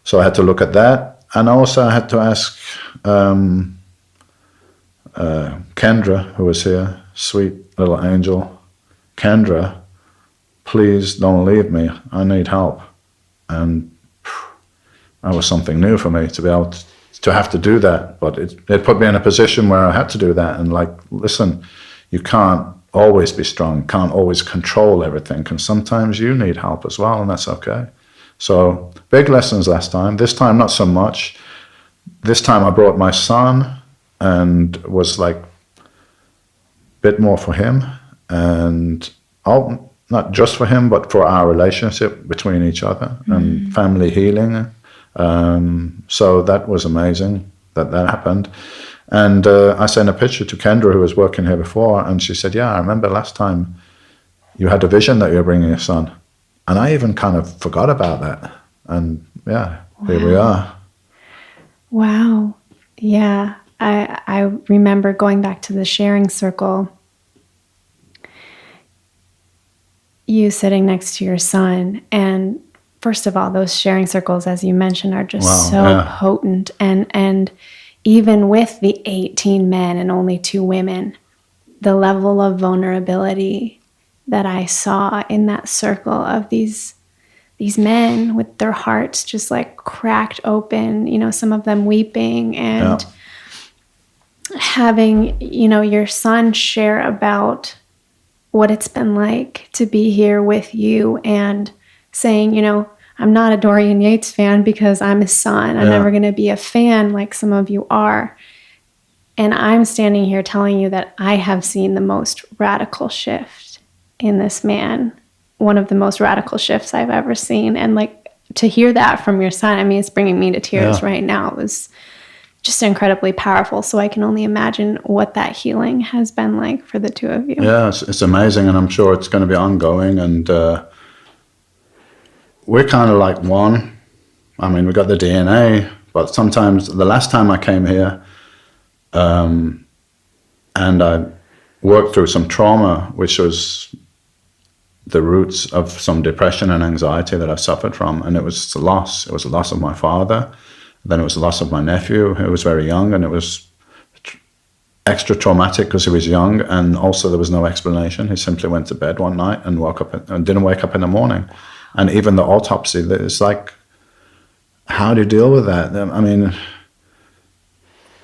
So I had to look at that. And also I had to ask Kendra, who was here, sweet little angel, Kendra, please don't leave me. I need help. And that was something new for me to be able to have to do that. But it put me in a position where I had to do that. And like, listen, you can't always be strong, can't always control everything. And sometimes you need help as well, and that's okay. So big lessons last time. This time, not so much. This time I brought my son and was like a bit more for him. And not just for him, but for our relationship between each other and family healing. So that was amazing that happened. And I sent a picture to Kendra, who was working here before, and she said, yeah, I remember last time you had a vision that you were bringing your son. And I even kind of forgot about that. And yeah, Here we are. Wow. Yeah. I remember going back to the sharing circle, you sitting next to your son. And first of all, those sharing circles, as you mentioned, are just potent. And even with the 18 men and only 2 women, the level of vulnerability that I saw in that circle of these men with their hearts just like cracked open, some of them weeping, and having, your son share about what it's been like to be here with you, and saying, I'm not a Dorian Yates fan because I'm his son. I'm never going to be a fan like some of you are. And I'm standing here telling you that I have seen the most radical shift in this man, one of the most radical shifts I've ever seen. And like to hear that from your son, it's bringing me to tears right now. It was just incredibly powerful. So I can only imagine what that healing has been like for the 2 of you. Yeah, it's amazing, and I'm sure it's going to be ongoing. And we're kind of like one. We got the DNA, but sometimes the last time I came here, and I worked through some trauma, which was the roots of some depression and anxiety that I suffered from, and it was a loss. It was a loss of my father. Then it was the loss of my nephew, who was very young, and it was extra traumatic because he was young, and also there was no explanation. He simply went to bed one night and woke up and didn't wake up in the morning. And even the autopsy, it's like, how do you deal with that?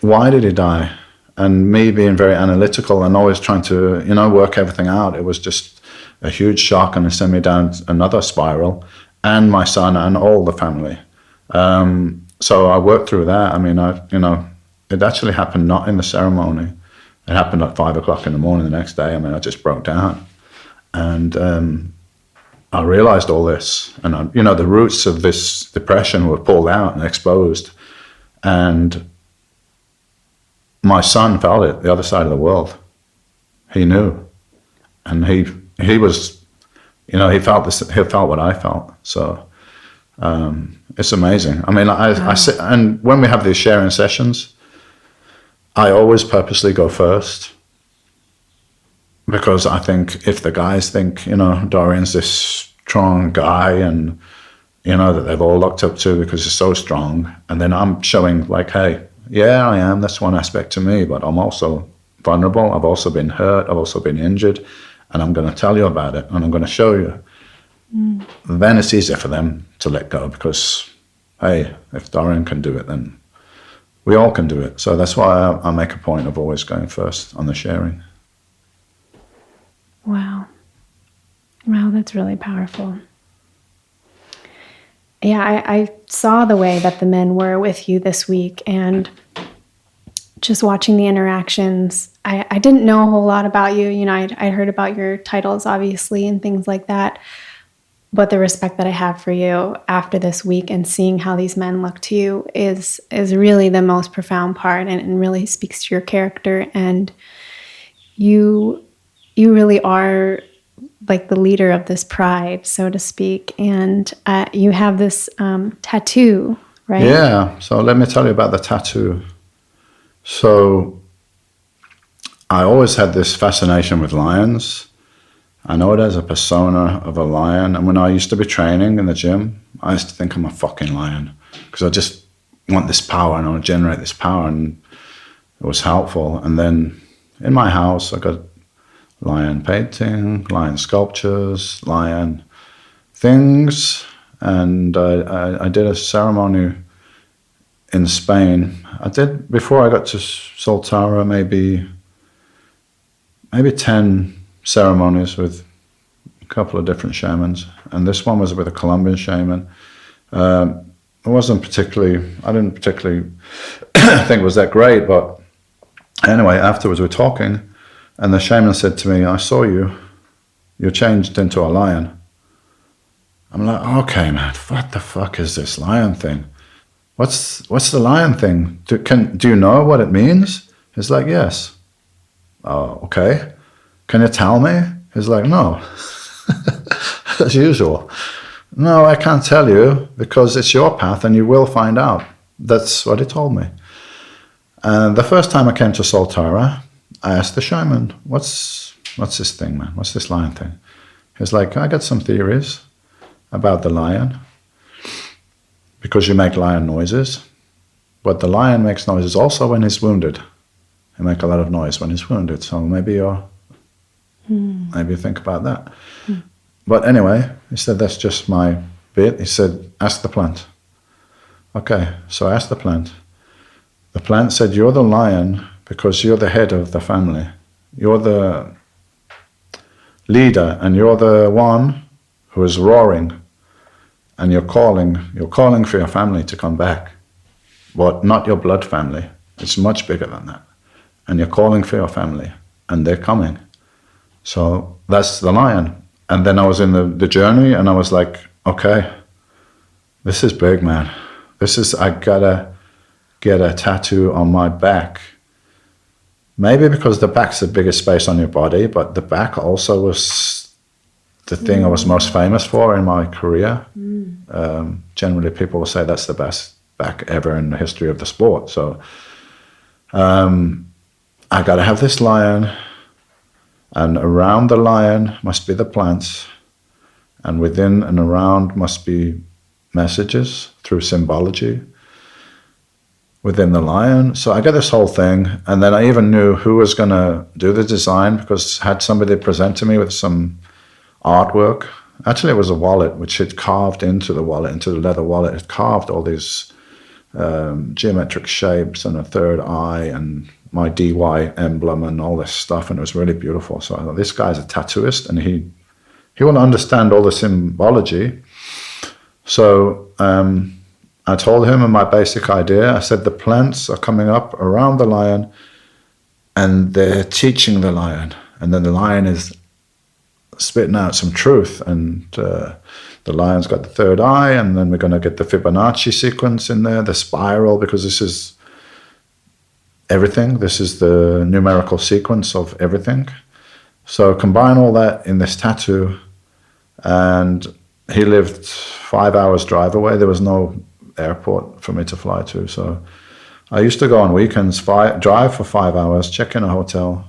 Why did he die? And me being very analytical and always trying to, work everything out, it was just a huge shock, and it sent me down another spiral, and my son and all the family. So I worked through that. It actually happened not in the ceremony. It happened at 5 o'clock in the morning the next day. I just broke down. And I realized all this. And, the roots of this depression were pulled out and exposed. And my son felt it, the other side of the world. He knew. And he was, he felt this, he felt what I felt. So it's amazing. I sit, and when we have these sharing sessions, I always purposely go first, because I think if the guys think, Dorian's this strong guy, and, that they've all looked up to because he's so strong, and then I'm showing like, hey, yeah, I am. That's one aspect to me, but I'm also vulnerable. I've also been hurt. I've also been injured, and I'm going to tell you about it, and I'm going to show you. Then it's easier for them to let go, because, hey, if Dorian can do it, then we all can do it. So that's why I make a point of always going first on the sharing. Wow, that's really powerful. Yeah, I saw the way that the men were with you this week, and just watching the interactions, I didn't know a whole lot about you. You know, I heard about your titles, obviously, and things like that. But the respect that I have for you after this week and seeing how these men look to you is really the most profound part, and really speaks to your character. And you really are like the leader of this pride, so to speak. And you have this tattoo, right? Yeah. So let me tell you about the tattoo. So I always had this fascination with lions. I know it as a persona of a lion. And when I used to be training in the gym, I used to think I'm a fucking lion because I just want this power and I want to generate this power. And it was helpful. And then in my house, I got lion painting, lion sculptures, lion things. And I did a ceremony in Spain. I did, before I got to Soltara, maybe 10 ceremonies with a couple of different shamans, and this one was with a Colombian shaman. I didn't particularly think it was that great, but anyway, afterwards we're talking, and the shaman said to me, I saw you're changed into a lion. I'm like, okay, man, what the fuck is this lion thing? What's the lion thing? Do you know what it means? He's like, yes. Oh, okay. Can you tell me? He's like, no. As usual. No, I can't tell you because it's your path and you will find out. That's what he told me. And the first time I came to Soltara, I asked the shaman, what's this thing, man? What's this lion thing? He's like, I got some theories about the lion because you make lion noises. But the lion makes noises also when he's wounded. He makes a lot of noise when he's wounded. So maybe you think about that. But anyway, he said, that's just my bit. He said, ask the plant. Okay, so I asked the plant. The plant said, you're the lion because you're the head of the family. You're the leader and you're the one who is roaring and you're calling for your family to come back. But not your blood family. It's much bigger than that. And you're calling for your family and they're coming. So that's the lion. And then I was in the journey and I was like, okay, this is big, man. I gotta get a tattoo on my back. Maybe because the back's the biggest space on your body, but the back also was the thing I was most famous for in my career. Generally, people will say that's the best back ever in the history of the sport. So I gotta have this lion. And around the lion must be the plants, and within and around must be messages through symbology within the lion. So I got this whole thing, and then I even knew who was going to do the design because I had somebody present to me with some artwork. Actually, it was a wallet which had carved into the leather wallet. It carved all these geometric shapes and a third eye and my DY emblem and all this stuff, and it was really beautiful. So I thought, this guy's a tattooist and he will understand all the symbology. So I told him my basic idea. I said the plants are coming up around the lion and they're teaching the lion, and then the lion is spitting out some truth, and the lion's got the third eye, and then we're going to get the Fibonacci sequence in there, the spiral, because this is everything. This is the numerical sequence of everything. So combine all that in this tattoo, and he lived 5 hours drive away. There was no airport for me to fly to. So I used to go on weekends, drive for 5 hours, check in a hotel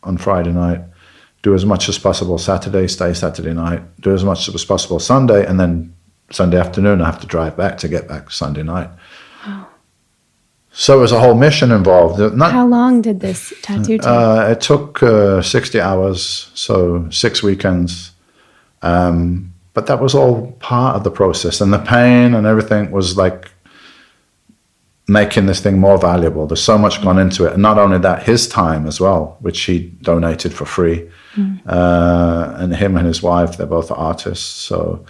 on Friday night, do as much as possible Saturday, stay Saturday night, do as much as possible Sunday, and then Sunday afternoon I have to drive back to get back Sunday night. Wow. So it was a whole mission involved. How long did this tattoo take? It took 60 hours, so 6 weekends. But that was all part of the process. And the pain and everything was like making this thing more valuable. There's so much gone into it. And not only that, his time as well, which he donated for free. And him and his wife, they're both artists. So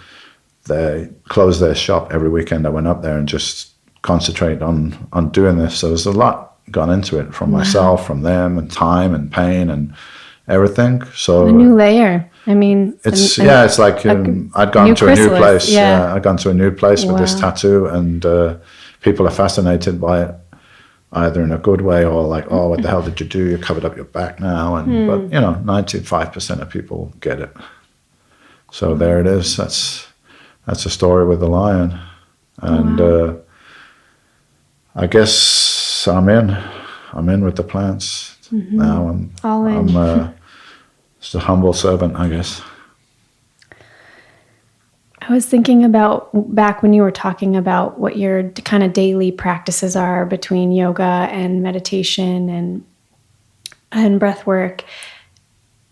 they closed their shop every weekend. I went up there and just concentrated on doing this. So there's a lot gone into it from myself, from them, and time and pain and everything. So a new layer. I mean, it's like I'd gone to a new place. I'd gone to a new place with this tattoo, and people are fascinated by it, either in a good way or like, oh, what the hell did you do? You covered up your back now. And but 95% of people get it. So there it is. That's a story with the lion, and I guess I'm in with the plants now. I'm just a humble servant, I guess. I was thinking about back when you were talking about what your kind of daily practices are between yoga and meditation and breath work.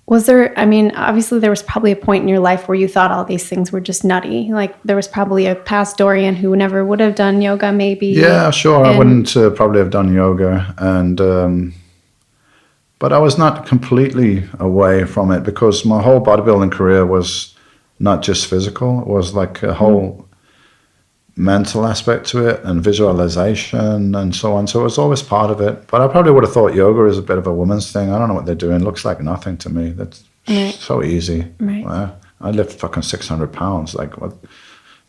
Was there, I mean, obviously there was probably a point in your life where you thought all these things were just nutty. Like there was probably a past Dorian who never would have done yoga maybe. Yeah, sure. I wouldn't probably have done yoga. But I was not completely away from it because my whole bodybuilding career was not just physical. It was like a whole mental aspect to it and visualization and so on. So it was always part of it. But I probably would have thought yoga is a bit of a woman's thing. I don't know what they're doing. It looks like nothing to me. That's so easy. Right. Well, I lift fucking 600 pounds. Like, what?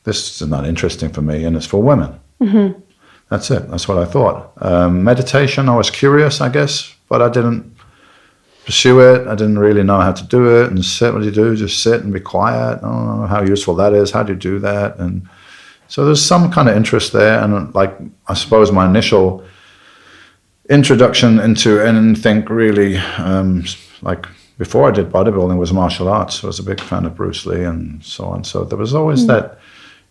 This is not interesting for me, and it's for women. Mm-hmm. That's it. That's what I thought. Meditation, I was curious, I guess, but I didn't pursue it. I didn't really know how to do it. And sit, what do you do? Just sit and be quiet. I don't know how useful that is. How do you do that? And so there's some kind of interest there. And like, I suppose my initial introduction into anything really, like before I did bodybuilding, was martial arts. I was a big fan of Bruce Lee and so on. So there was always that,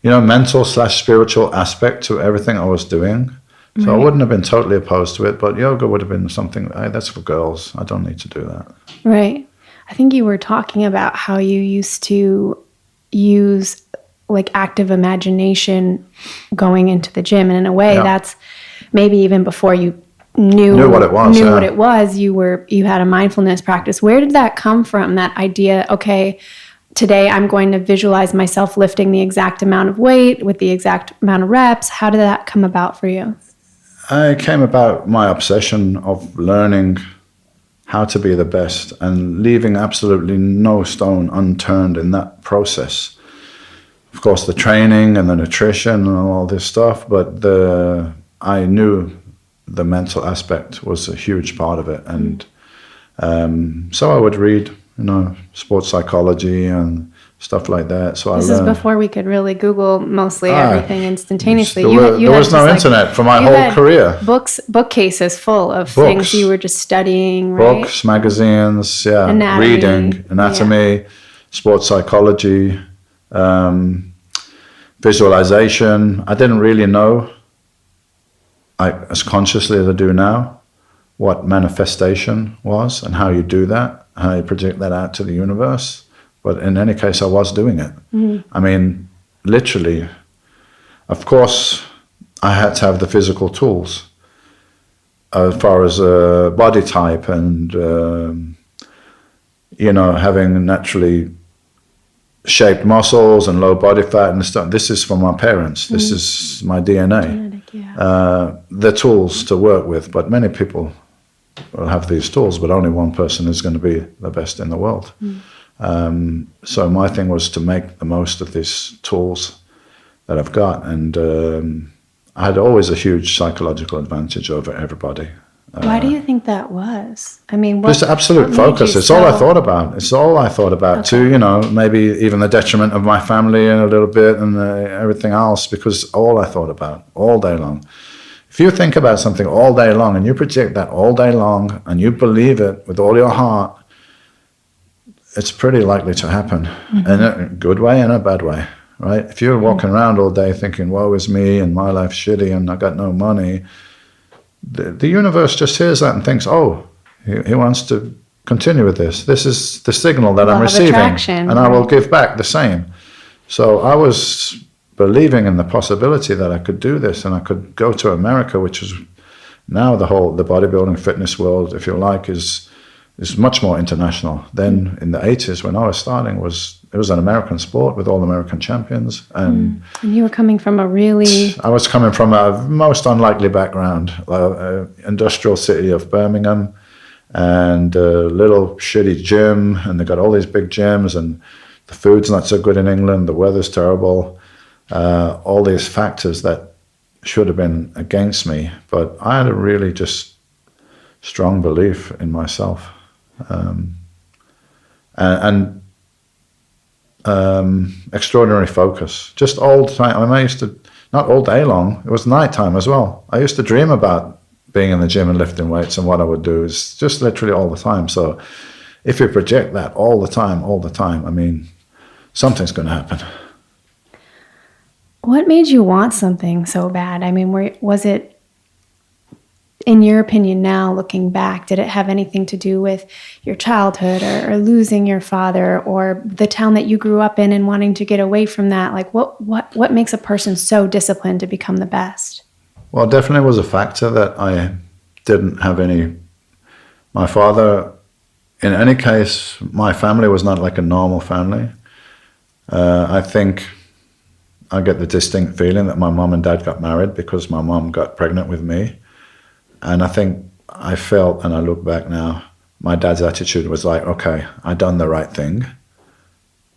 mental/spiritual aspect to everything I was doing. So I wouldn't have been totally opposed to it, but yoga would have been something, hey, that's for girls. I don't need to do that. Right. I think you were talking about how you used to use like active imagination going into the gym. And in a way, that's maybe even before you knew what it was. You had a mindfulness practice. Where did that come from? That idea, okay, today I'm going to visualize myself lifting the exact amount of weight with the exact amount of reps. How did that come about for you? It came about my obsession of learning how to be the best and leaving absolutely no stone unturned in that process. Of course, the training and the nutrition and all this stuff, but I knew the mental aspect was a huge part of it. And so I would read, sports psychology and stuff like that. So this is before we could really Google mostly everything instantaneously. There was no internet for my whole career. Bookcases full of things you were just studying, right? Books, magazines, reading, anatomy, sports psychology, visualization. I didn't really know, as consciously as I do now, what manifestation was and how you do that, how you project that out to the universe. But in any case, I was doing it. Mm-hmm. I mean, literally, of course, I had to have the physical tools as far as body type and, having naturally shaped muscles and low body fat and stuff. This is from my parents. This is my DNA. Genetic, the tools to work with. But many people will have these tools, but only one person is going to be the best in the world. So my thing was to make the most of these tools that I've got, and I had always a huge psychological advantage over everybody. Why do you think that was? I mean, just absolute focus. It's all I thought about. It's all I thought about too. Maybe even the detriment of my family and a little bit and everything else, because all I thought about all day long. If you think about something all day long and you project that all day long and you believe it with all your heart, it's pretty likely to happen in a good way and a bad way, right? If you're walking around all day thinking, woe is me and my life's shitty and I got no money, the universe just hears that and thinks, oh, he wants to continue with this. This is the signal that I'm receiving, and I will give back the same. So I was believing in the possibility that I could do this and I could go to America, which is now the bodybuilding fitness world, if you like, is much more international. Then in the 80s when I was starting was it was an American sport with all American champions. And you were coming from a really... I was coming from a most unlikely background, industrial city of Birmingham, and a little shitty gym, and they got all these big gyms, and the food's not so good in England, the weather's terrible, all these factors that should have been against me. But I had a really just strong belief in myself. And extraordinary focus, just all the time. I mean, I used to, not all day long, it was nighttime as well. I used to dream about being in the gym and lifting weights, and what I would do is just literally all the time. So if you project that all the time, I mean, something's going to happen. What made you want something so bad? I mean, was it, in your opinion now, looking back, did it have anything to do with your childhood or losing your father or the town that you grew up in and wanting to get away from that? Like, what makes a person so disciplined to become the best? Well, definitely was a factor that I didn't have any. My father, in any case, my family was not like a normal family. I think I get the distinct feeling that my mom and dad got married because my mom got pregnant with me. And I think I felt, and I look back now, my dad's attitude was like, okay, I done the right thing,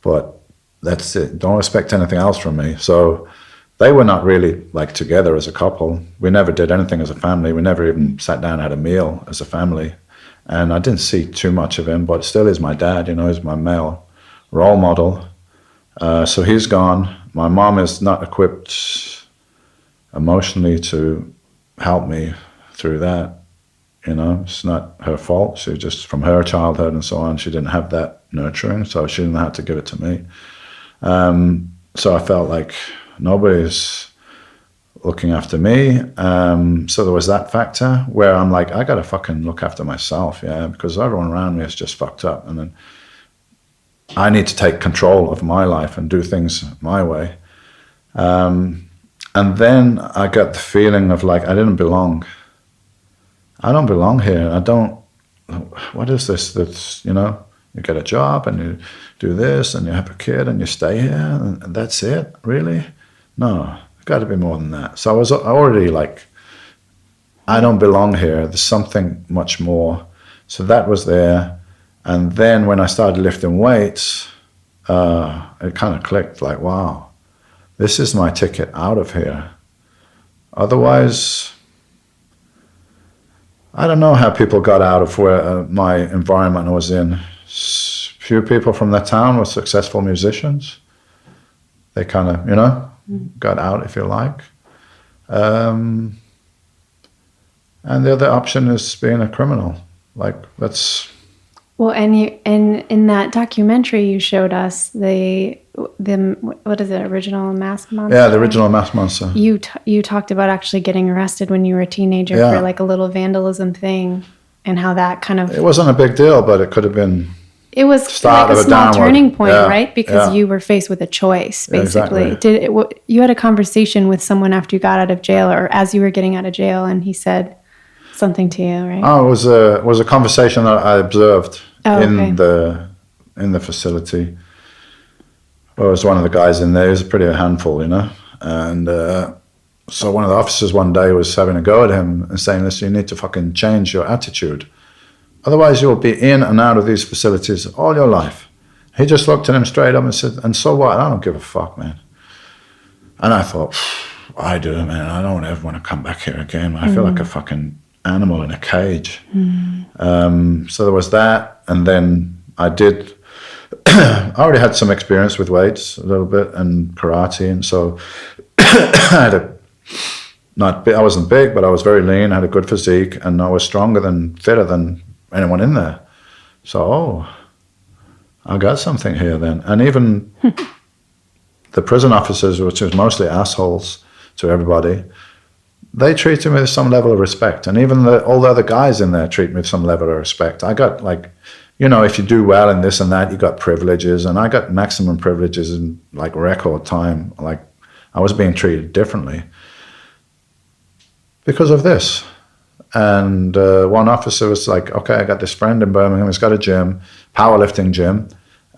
but that's it. Don't expect anything else from me. So they were not really like together as a couple. We never did anything as a family. We never even sat down and had a meal as a family. And I didn't see too much of him, but still is my dad, you know, he's my male role model. So he's gone. My mom is not equipped emotionally to help me through that. You know, it's not her fault. She just, from her childhood and so on, she didn't have that nurturing, so she didn't have to give it to me. So I felt like nobody's looking after me. So there was that factor where I'm like, I gotta fucking look after myself, yeah, because everyone around me is just fucked up. And then I need to take control of my life and do things my way. And then I got the feeling of like, I didn't belong. I don't belong here. What is this? That's, you know, you get a job and you do this and you have a kid and you stay here and that's it? Really? No, it's got to be more than that. So I was already like, I don't belong here. There's something much more. So that was there. And then when I started lifting weights, it kind of clicked like, wow, this is my ticket out of here. Otherwise, I don't know how people got out of where my environment I was in. Few people from that town were successful musicians. They kind of, you know, got out, if you like. And the other option is being a criminal. Like, that's... Well, and in that documentary you showed us, the what is it, original Masked Monster? Yeah, the original Masked Monster. You talked about actually getting arrested when you were a teenager for like a little vandalism thing, and how that kind of... It wasn't a big deal, but it could have been... It was like a small turning point, right? Because you were faced with a choice, basically. Exactly. You had a conversation with someone after you got out of jail, or as you were getting out of jail, and he said something to you, right? Oh, it was a conversation that I observed in the facility. Well, it was one of the guys in there. He was a pretty handful, you know. And so one of the officers one day was having a go at him and saying, listen, you need to fucking change your attitude. Otherwise, you'll be in and out of these facilities all your life. He just looked at him straight up and said, and so what? I don't give a fuck, man. And I thought, I do, man. I don't ever want to come back here again. I feel like a fucking animal in a cage. So there was that. And then I already had some experience with weights a little bit and karate. And so I wasn't big, but I was very lean. I had a good physique, and I was stronger than, fitter than anyone in there. So, I got something here then. And even the prison officers, which was mostly assholes to everybody, they treated me with some level of respect. And even all the other guys in there treat me with some level of respect. I got like, you know, if you do well in this and that, you got privileges. And I got maximum privileges in like record time. Like, I was being treated differently because of this. And one officer was like, okay, I got this friend in Birmingham, he's got a gym, powerlifting gym,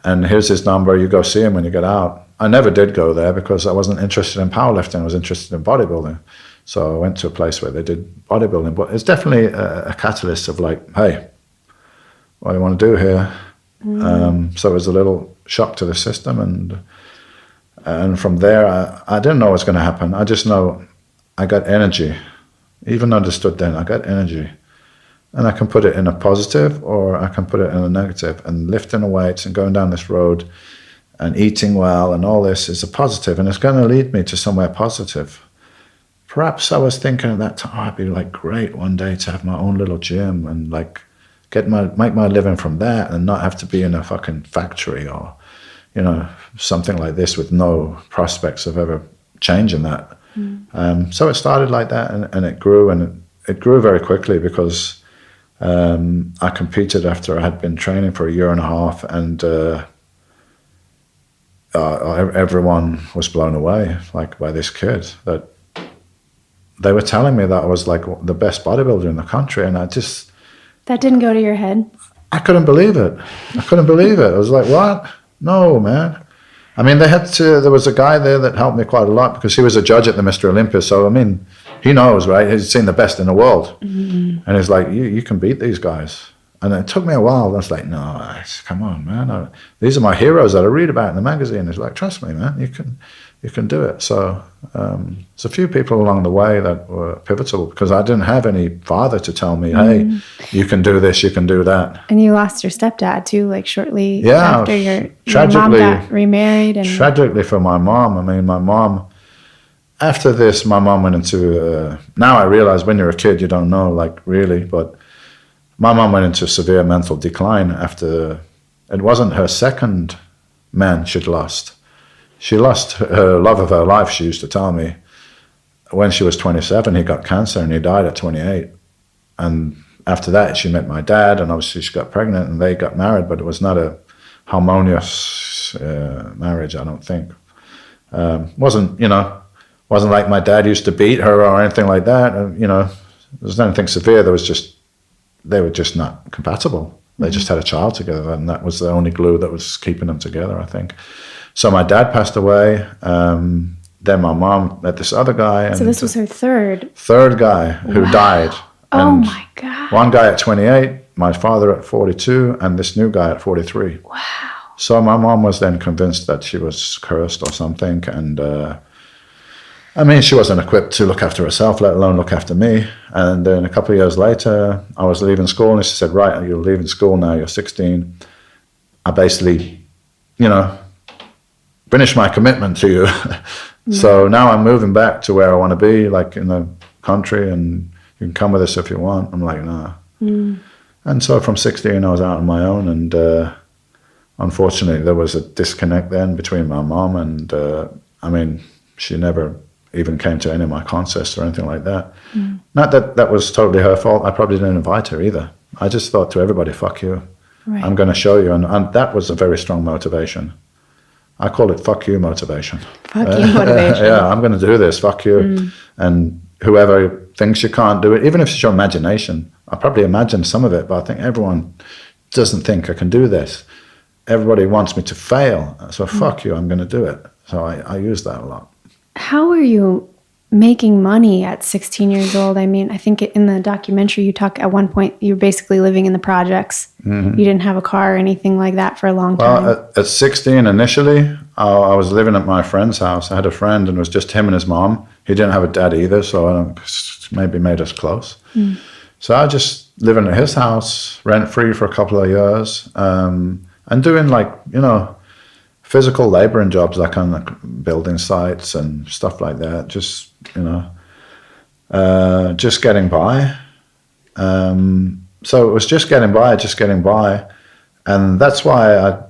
and here's his number, you go see him when you get out. I never did go there because I wasn't interested in powerlifting, I was interested in bodybuilding. So I went to a place where they did bodybuilding, but it's definitely a catalyst of like, hey, what do you want to do here? So it was a little shock to the system, and from there, I didn't know what was going to happen. I just know I got energy. Even understood then, I got energy. And I can put it in a positive or I can put it in a negative. And lifting the weights and going down this road and eating well and all this is a positive, and it's going to lead me to somewhere positive. Perhaps I was thinking at that time, I'd be like great one day to have my own little gym and like make my living from that and not have to be in a fucking factory or, you know, something like this with no prospects of ever changing that. So it started like that, and it grew, and it grew very quickly because I competed after I had been training for a year and a half, and everyone was blown away, like, by this kid. That they were telling me that I was like the best bodybuilder in the country, and I just... That didn't go to your head? I couldn't believe it. I was like, what? No, man. I mean, there was a guy there that helped me quite a lot because he was a judge at the Mr Olympia. So, I mean, he knows, right? He's seen the best in the world. And he's like, you can beat these guys. And it took me a while. I was like, no, come on, man. These are my heroes that I read about in the magazine. He's like, trust me, man, you can do it. So there's a few people along the way that were pivotal because I didn't have any father to tell me, hey, you can do this, you can do that. And you lost your stepdad too, like shortly after your mom tragically, got remarried. And tragically for my mom. I mean, my mom, after this, my mom went into, now I realize when you're a kid, you don't know, like, really, but my mom went into severe mental decline after, it wasn't her second man she'd lost. She lost her love of her life, she used to tell me. When she was 27, he got cancer and he died at 28. And after that, she met my dad, and obviously she got pregnant and they got married, but it was not a harmonious marriage, I don't think. Wasn't like my dad used to beat her or anything like that. There was nothing severe. They were just not compatible. They just had a child together, and that was the only glue that was keeping them together, I think. So my dad passed away. Then my mom met this other guy. So this was her third guy who died. Oh my God. One guy at 28, my father at 42, and this new guy at 43. Wow. So my mom was then convinced that she was cursed or something, and I mean, she wasn't equipped to look after herself, let alone look after me. And then a couple of years later, I was leaving school, and she said, right, you're leaving school now, you're 16. I basically, finished my commitment to you. So now I'm moving back to where I want to be, like in the country, and you can come with us if you want. I'm like, nah. And so from 16, I was out on my own, and unfortunately, there was a disconnect then between my mom and, I mean, she never even came to any of my concerts or anything like that. Not that that was totally her fault. I probably didn't invite her either. I just thought to everybody, fuck you. Right. I'm going to show you. And that was a very strong motivation. I call it fuck you motivation. Fuck you motivation. Yeah, I'm going to do this, fuck you. And whoever thinks you can't do it, even if it's your imagination, I probably imagine some of it, but I think everyone doesn't think I can do this. Everybody wants me to fail. So fuck you, I'm going to do it. So I use that a lot. How are you making money at 16 years old? I mean, I think in the documentary you talk at one point you were basically living in the projects. You didn't have a car or anything like that for a long time. Well, at 16 initially, I was living at my friend's house. I had a friend, and it was just him and his mom. He didn't have a dad either, so maybe made us close. So I just living at his house, rent-free for a couple of years, and doing physical laboring jobs, like on building sites and stuff like that. Just getting by. So it was just getting by, and that's why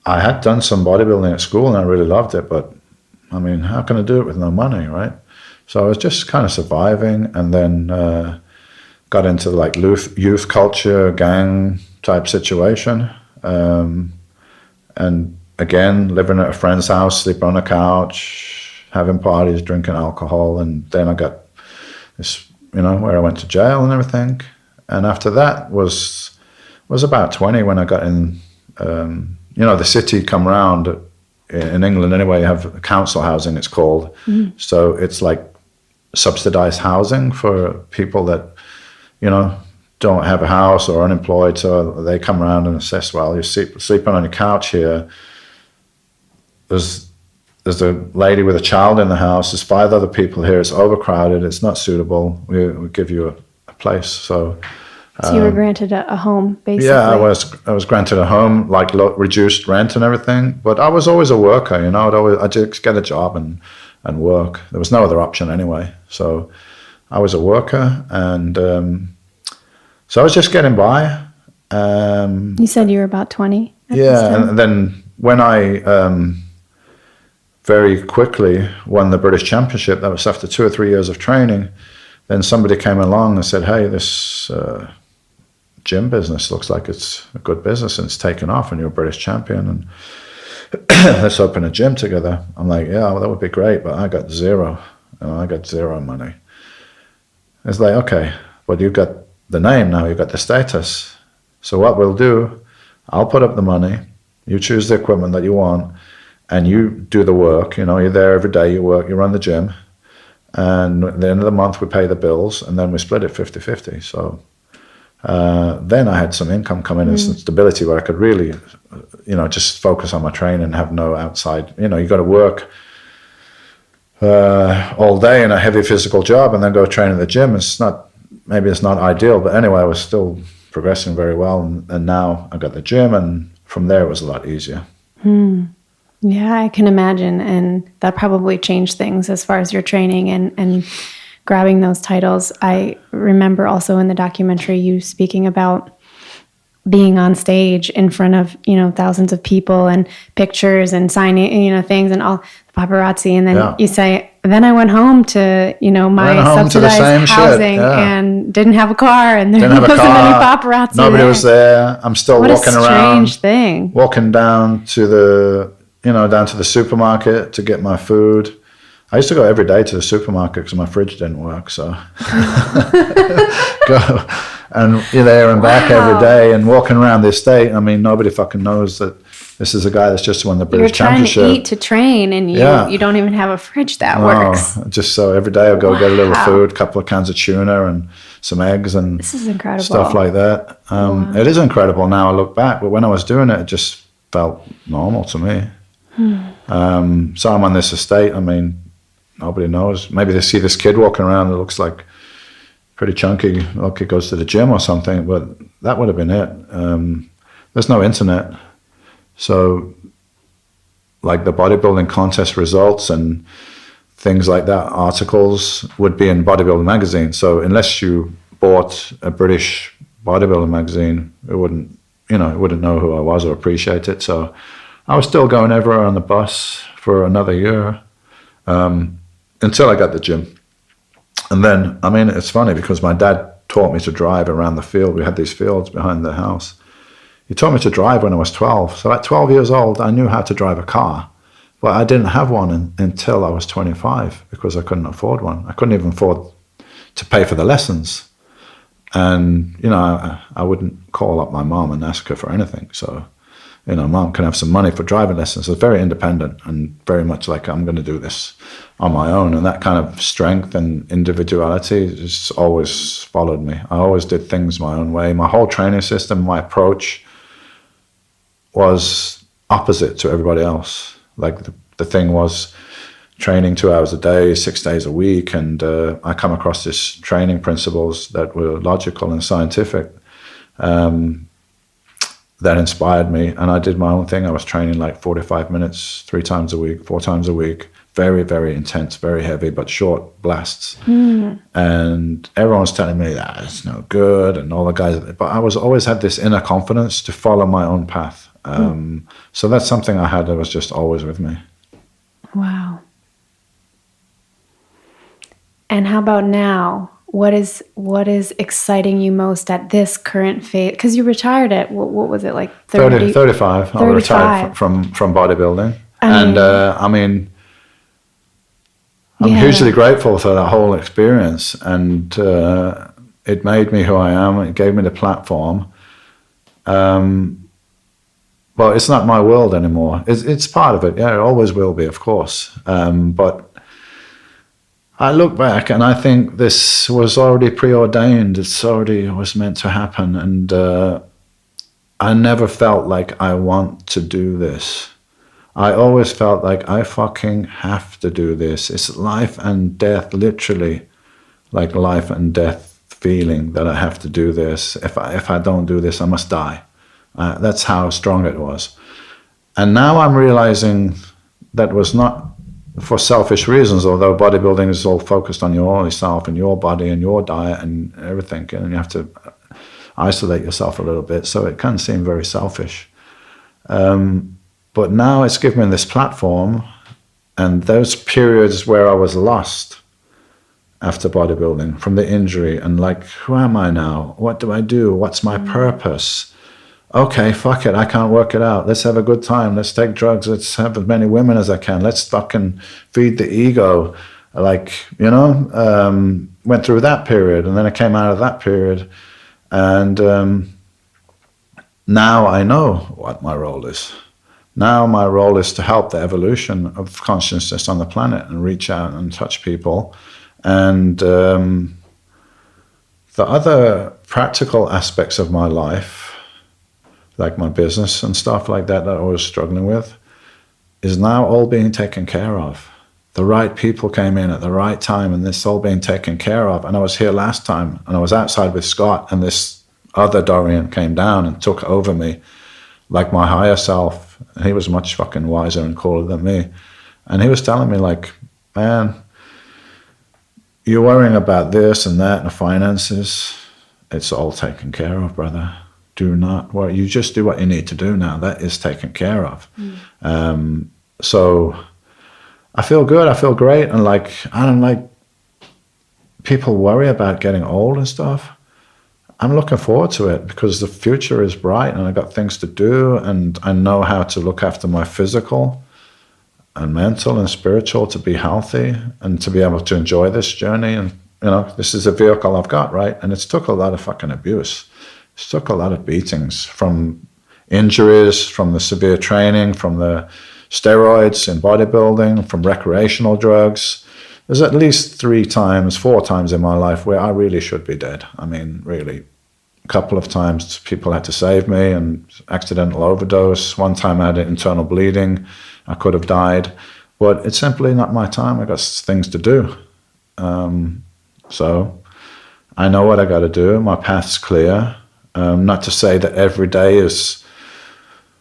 I had done some bodybuilding at school, and I really loved it. But I mean, how can I do it with no money, right? So I was just kind of surviving, and then got into like youth culture, gang type situation, and again, living at a friend's house, sleeping on a couch, having parties, drinking alcohol. And then I got this, where I went to jail and everything. And after that was about 20 when I got in, the city come round, in England anyway, you have council housing, it's called. So it's like subsidized housing for people that, don't have a house or unemployed. So they come around and assess, well, you're sleeping on your couch here. There's a lady with a child in the house. There's 5 other people here. It's overcrowded. It's not suitable. We give you a place. So you were granted a home, basically. Yeah, I was granted a home, like reduced rent and everything. But I was always a worker. I'd just get a job and work. There was no other option anyway. So I was a worker, and so I was just getting by. You said you were about 20. Yeah, and then when I very quickly won the British Championship, that was after 2 or 3 years of training, then somebody came along and said, hey, this gym business looks like it's a good business and it's taken off and you're a British champion, and let's open a gym together. I'm like, yeah, well, that would be great, but I got zero. I got zero money. It's like, okay, well, you've got the name now, you've got the status. So what we'll do, I'll put up the money, you choose the equipment that you want, and you do the work. You're there every day, you work, you run the gym, and at the end of the month we pay the bills, and then we split it 50-50. So then I had some income come in and some stability where I could really, just focus on my training and have no outside. You got to work all day in a heavy physical job and then go train in the gym. Maybe it's not ideal, but anyway, I was still progressing very well, and now I got the gym, and from there it was a lot easier. Yeah, I can imagine, and that probably changed things as far as your training and grabbing those titles. I remember also in the documentary you speaking about being on stage in front of, thousands of people and pictures and signing, things and all the paparazzi. And then you say, then I went home to, my subsidized housing and didn't have a car, and there wasn't any paparazzi. Nobody was there. I'm still walking around. What a strange thing. Walking down to the supermarket to get my food. I used to go every day to the supermarket because my fridge didn't work, so go and you're there and back every day and walking around the estate. I mean, nobody fucking knows that this is a guy that's just won the British Championship. You're trying to eat to train, and you don't even have a fridge that works. Just so every day I'll go get a little food, a couple of cans of tuna and some eggs and this is incredible. Stuff like that. It is incredible now I look back, but when I was doing it, it just felt normal to me. So I'm on this estate. I mean, nobody knows. Maybe they see this kid walking around that looks like pretty chunky, like he goes to the gym or something, but that would have been it. There's no internet. So like the bodybuilding contest results and things like that, articles would be in bodybuilding magazine. So unless you bought a British bodybuilding magazine, it wouldn't know who I was or appreciate it. So I was still going everywhere on the bus for another year. Until I got the gym. And then, I mean, it's funny because my dad taught me to drive around the field. We had these fields behind the house. He taught me to drive when I was 12. So at 12 years old, I knew how to drive a car. But I didn't have one until I was 25 because I couldn't afford one. I couldn't even afford to pay for the lessons. And, I wouldn't call up my mom and ask her for anything. So, mom can have some money for driving lessons. So very independent and very much like, I'm going to do this on my own. And that kind of strength and individuality just always followed me. I always did things my own way. My whole training system, my approach was opposite to everybody else. Like the thing was training 2 hours a day, 6 days a week. And I come across these training principles that were logical and scientific. That inspired me, and I did my own thing. I was training like 45 minutes, 3 times a week, 4 times a week. Very, very intense, very heavy, but short blasts. And everyone's telling me that it's no good, and all the guys. But I always had this inner confidence to follow my own path. So that's something I had that was just always with me. Wow. And how about now? What is exciting you most at this current phase? Because you retired at, what was it, like 35. 35. I retired from bodybuilding. I'm hugely grateful for that whole experience. And it made me who I am. It gave me the platform. well, it's not my world anymore. It's part of it. Yeah, it always will be, of course. But I look back and I think this was already preordained. It's already was meant to happen. And I never felt like I want to do this. I always felt like I fucking have to do this. It's life and death, literally, like life and death feeling that I have to do this. If I don't do this, I must die. That's how strong it was. And now I'm realizing that was not for selfish reasons, although bodybuilding is all focused on yourself and your body and your diet and everything, and you have to isolate yourself a little bit, so it can seem very selfish. But now it's given me this platform, and those periods where I was lost after bodybuilding from the injury and like, who am I now? What do I do? What's my purpose? Okay, fuck it, I can't work it out. Let's have a good time. Let's take drugs. Let's have as many women as I can. Let's fucking feed the ego. Like, you know, went through that period, and then I came out of that period. And now I know what my role is. Now my role is to help the evolution of consciousness on the planet and reach out and touch people. And the other practical aspects of my life, like my business and stuff like that I was struggling with, is now all being taken care of. The right people came in at the right time, and this all being taken care of. And I was here last time, and I was outside with Scott, and this other Dorian came down and took over me, like my higher self. And he was much fucking wiser and cooler than me. And he was telling me, like, man, you're worrying about this and that and the finances. It's all taken care of, brother. Do not worry. You just do what you need to do now. That is taken care of. So I feel good. I feel great. And like, I don't like, people worry about getting old and stuff. I'm looking forward to it because the future is bright and I got things to do, and I know how to look after my physical and mental and spiritual to be healthy and to be able to enjoy this journey. And, you know, this is a vehicle I've got, right? And it's took a lot of fucking abuse. It's took a lot of beatings, from injuries, from the severe training, from the steroids in bodybuilding, from recreational drugs. There's at least 4 times in my life where I really should be dead. I mean, really. A couple of times people had to save me, and accidental overdose. One time I had internal bleeding. I could have died. But it's simply not my time. I got things to do. So I know what I got to do. My path's clear. Not to say that every day is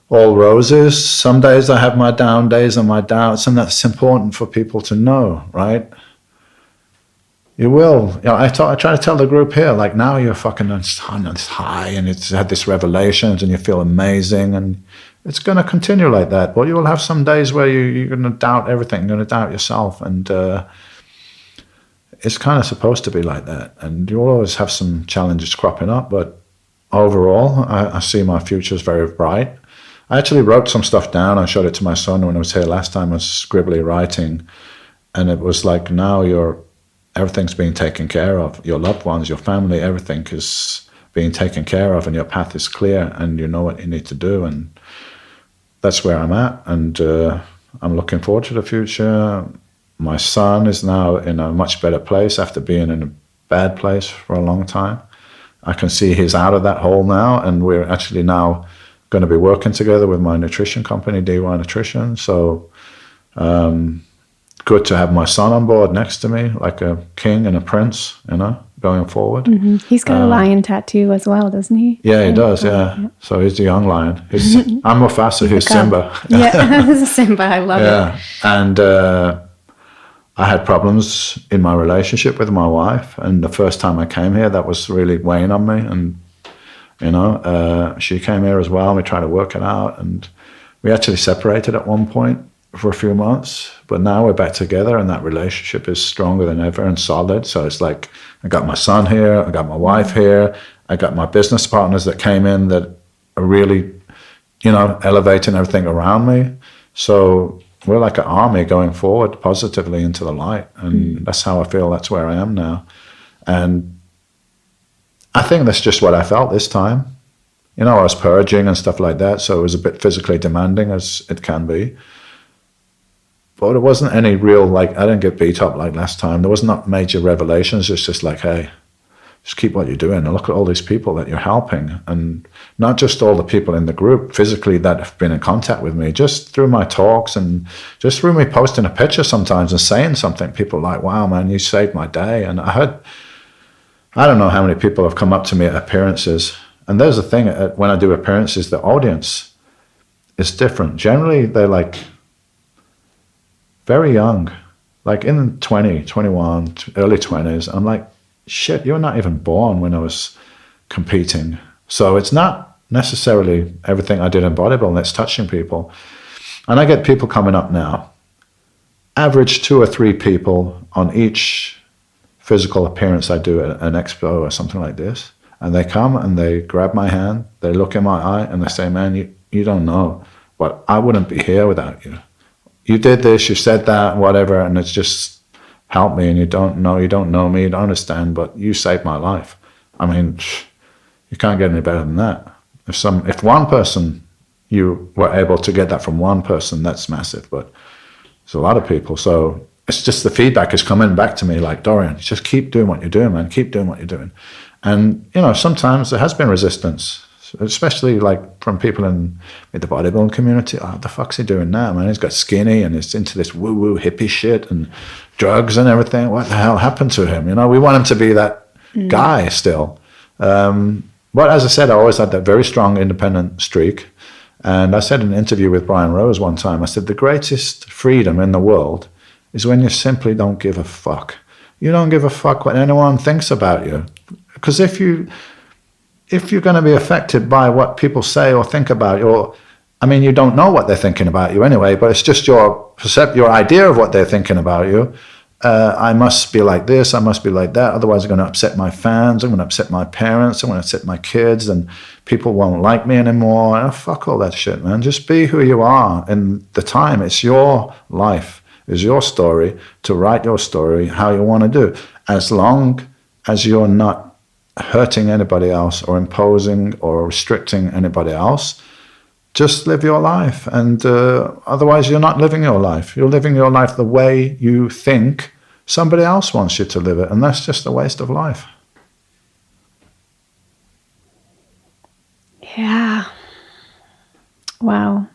all roses. Some days I have my down days and my doubts, and that's important for people to know, right? You will. You know, I try to tell the group here, like, now you're fucking on this high, and it's had this revelations, and you feel amazing, and it's going to continue like that. But you will have some days where you're going to doubt everything. You're going to doubt yourself, and it's kind of supposed to be like that. And you'll always have some challenges cropping up, but overall, I see my future is very bright. I actually wrote some stuff down. I showed it to my son when I was here last time. I was scribbly writing, and it was like, now everything's being taken care of. Your loved ones, your family, everything is being taken care of, and your path is clear, and you know what you need to do. And that's where I'm at, and I'm looking forward to the future. My son is now in a much better place after being in a bad place for a long time. I can see he's out of that hole now, and we're actually now going to be working together with my nutrition company, DY Nutrition. So good to have my son on board next to me, like a king and a prince, you know, going forward. Mm-hmm. He's got a lion tattoo as well, doesn't he? Yeah, he does, yeah. So he's the young lion. I'm Mufasa, he's Simba. Yeah, this is Simba, I love it. And I had problems in my relationship with my wife, and the first time I came here, that was really weighing on me. And you know, she came here as well, and we tried to work it out, and we actually separated at one point for a few months, but now we're back together, and that relationship is stronger than ever and solid. So it's like, I got my son here, I got my wife here, I got my business partners that came in that are really, you know, elevating everything around me. So we're like an army going forward positively into the light, and that's how I feel. That's where I am now. And I think that's just what I felt this time. You know, I was purging and stuff like that, so it was a bit physically demanding, as it can be. But it wasn't any real, like, I didn't get beat up like last time. There wasn't not major revelations. It's just like, hey, just keep what you're doing and look at all these people that you're helping. And not just all the people in the group physically that have been in contact with me, just through my talks and just through me posting a picture sometimes and saying something. People are like, wow, man, you saved my day. And I don't know how many people have come up to me at appearances. And there's the thing, when I do appearances, the audience is different. Generally, they're like very young, like in 20, 21, early 20s. I'm like, shit, you're not even born when I was competing. So it's not necessarily everything I did in bodybuilding that's touching people. And I get people coming up now, average 2 or 3 people on each physical appearance I do at an expo or something like this. And they come and they grab my hand, they look in my eye and they say, man, you don't know, but I wouldn't be here without you. You did this, you said that, whatever, and it's just helped me. And you don't know me, you don't understand, but you saved my life. I mean, you can't get any better than that. If one person, you were able to get that from one person, that's massive, but there's a lot of people. So it's just the feedback is coming back to me like, Dorian, just keep doing what you're doing, man, keep doing what you're doing. And, you know, sometimes there has been resistance, especially like from people in the bodybuilding community. Oh, what the fuck's he doing now, man? He's got skinny and he's into this woo-woo hippie shit and drugs and everything. What the hell happened to him? You know, we want him to be that guy still. But as I said, I always had that very strong independent streak. And I said in an interview with Brian Rose one time, I said, the greatest freedom in the world is when you simply don't give a fuck. You don't give a fuck what anyone thinks about you. Because if you're going to be affected by what people say or think about you, or, I mean, you don't know what they're thinking about you anyway, but it's just your idea of what they're thinking about you. I must be like this, I must be like that, otherwise I'm going to upset my fans, I'm going to upset my parents, I'm going to upset my kids, and people won't like me anymore. Oh, fuck all that shit, man. Just be who you are in the time. It's your life, it's your story, to write your story how you want to do. As long as you're not hurting anybody else or imposing or restricting anybody else, just live your life. And otherwise you're not living your life. You're living your life the way you think somebody else wants you to live it, and that's just a waste of life. Yeah. Wow.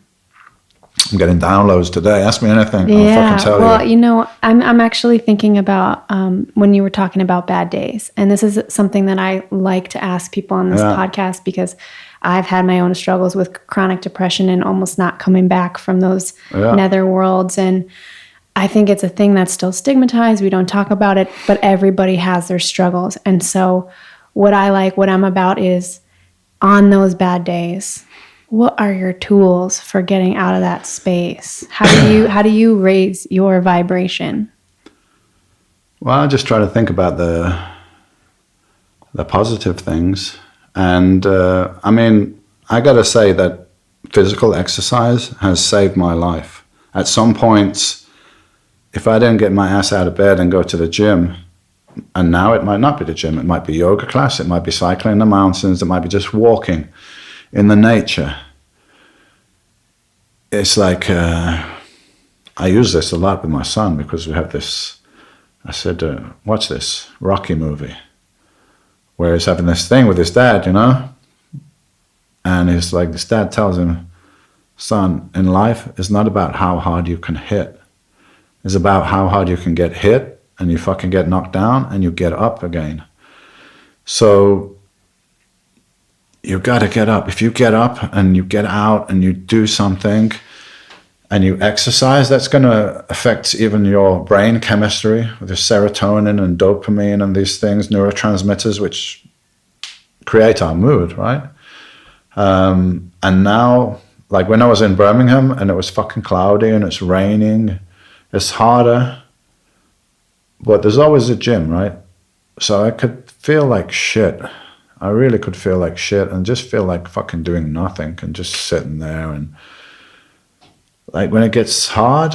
I'm getting downloads today. Ask me anything. Yeah. I'll fucking tell you. Well, you know, I'm actually thinking about when you were talking about bad days. And this is something that I like to ask people on this podcast, because I've had my own struggles with chronic depression and almost not coming back from those nether worlds. And I think it's a thing that's still stigmatized. We don't talk about it, but everybody has their struggles. And so what I'm about is, on those bad days, what are your tools for getting out of that space? How do you raise your vibration? Well, I just try to think about the positive things. And I mean, I got to say that physical exercise has saved my life. At some points, if I didn't get my ass out of bed and go to the gym, and now it might not be the gym, it might be yoga class, it might be cycling in the mountains, it might be just walking in the nature. It's like, I use this a lot with my son, because we have this, I said, watch this Rocky movie, where he's having this thing with his dad, you know? And it's like, his dad tells him, son, in life, it's not about how hard you can hit. It's about how hard you can get hit, and you fucking get knocked down, and you get up again. So you got to get up. If you get up and you get out and you do something and you exercise, that's going to affect even your brain chemistry with the serotonin and dopamine and these things, neurotransmitters, which create our mood, right? And now, like when I was in Birmingham and it was fucking cloudy and it's raining, it's harder, but there's always a gym, right? So I could feel like shit. I really could feel like shit and just feel like fucking doing nothing and just sitting there. And like when it gets hard,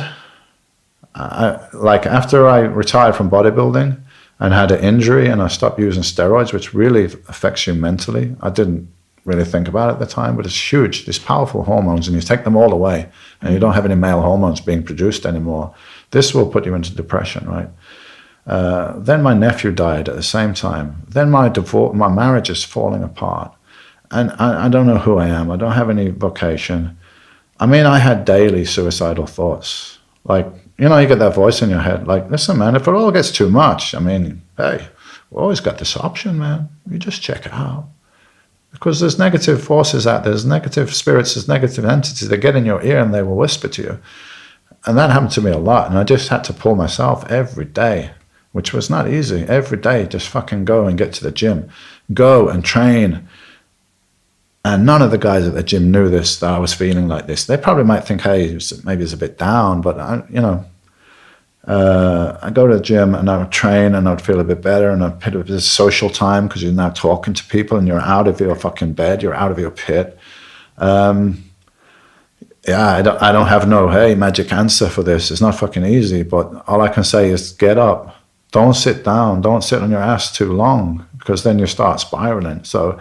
like after I retired from bodybuilding and had an injury and I stopped using steroids, which really affects you mentally. I didn't really think about it at the time, but it's huge. These powerful hormones, and you take them all away, and you don't have any male hormones being produced anymore. This will put you into depression, right? Then my nephew died at the same time. Then my marriage is falling apart. And I don't know who I am. I don't have any vocation. I mean, I had daily suicidal thoughts. Like, you get that voice in your head, like, listen, man, if it all gets too much, I mean, hey, we always got this option, man. You just check it out. Because there's negative forces out there, there's negative spirits, there's negative entities that get in your ear and they will whisper to you. And that happened to me a lot. And I just had to pull myself every day, which was not easy. Every day, just fucking go and get to the gym. Go and train. And none of the guys at the gym knew this, that I was feeling like this. They probably might think, hey, maybe he's a bit down. But, I'd go to the gym and I would train and I'd feel a bit better. And I'd put this social time because you're now talking to people and you're out of your fucking bed. You're out of your pit. I don't have no, hey, magic answer for this. It's not fucking easy. But all I can say is get up. Don't sit down. Don't sit on your ass too long because then you start spiraling. So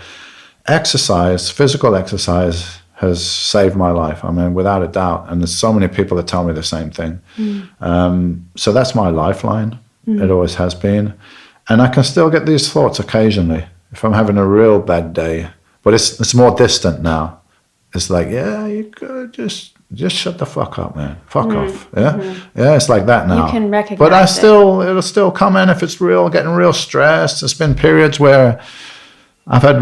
exercise, physical exercise has saved my life. I mean, without a doubt. And there's so many people that tell me the same thing. So that's my lifeline. It always has been. And I can still get these thoughts occasionally if I'm having a real bad day. But it's more distant now. It's like, yeah, you could just shut the fuck up, man. Fuck off. Yeah? Yeah, it's like that now. You can recognize but it'll still come in if it's getting real stressed. There's been periods where I've had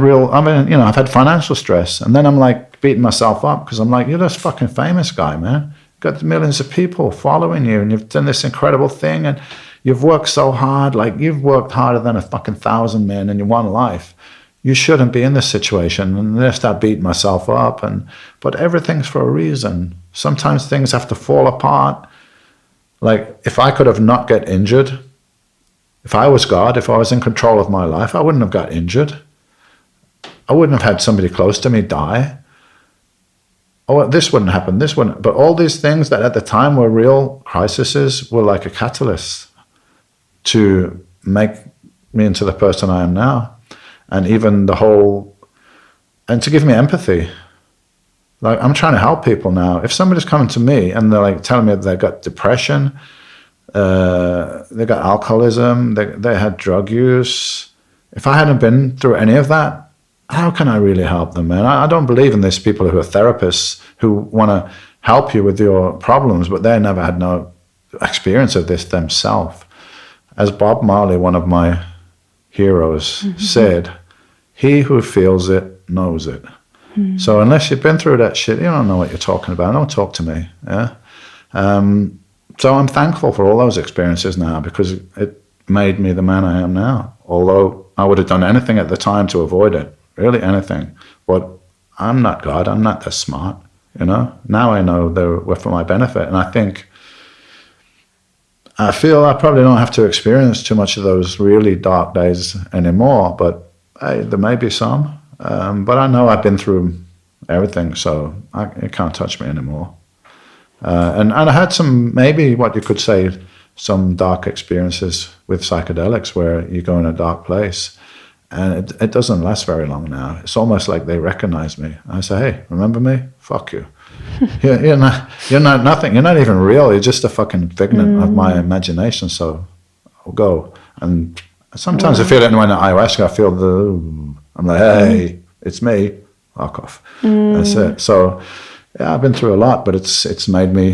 financial stress, and then I'm like beating myself up because I'm like, you're this fucking famous guy, man. You've got millions of people following you, and you've done this incredible thing, and you've worked so hard. Like, you've worked harder than 1,000 men in your one life. You shouldn't be in this situation. And then I start beating myself up, but everything's for a reason. Sometimes things have to fall apart. Like, if I could have not get injured, if I was God, if I was in control of my life, I wouldn't have got injured. I wouldn't have had somebody close to me die. Oh, this wouldn't happen, this wouldn't. But all these things that at the time were real crises were like a catalyst to make me into the person I am now. And even and to give me empathy. Like, I'm trying to help people now. If somebody's coming to me and they're like telling me that they've got depression, they got alcoholism, they had drug use. If I hadn't been through any of that, how can I really help them, man? I don't believe in these people who are therapists who want to help you with your problems, but they never had no experience of this themselves. As Bob Marley, one of my heroes, said, he who feels it knows it. So unless you've been through that shit, you don't know what you're talking about. Don't talk to me. Yeah. So I'm thankful for all those experiences now because it made me the man I am now. Although I would have done anything at the time to avoid it. Really anything. But I'm not God. I'm not that smart, Now I know they were for my benefit. And I feel I probably don't have to experience too much of those really dark days anymore. But hey, there may be some. But I know I've been through everything, so it can't touch me anymore. And I had some, maybe what you could say, some dark experiences with psychedelics where you go in a dark place. And it doesn't last very long now. It's almost like they recognize me. I say, hey, remember me? Fuck you. You're not nothing. You're not even real. You're just a fucking figment of my imagination. So I'll go. And sometimes I feel it when I ayahuasca. I feel I'm like, hey, it's me. Fuck off. That's it. So yeah, I've been through a lot, but it's made me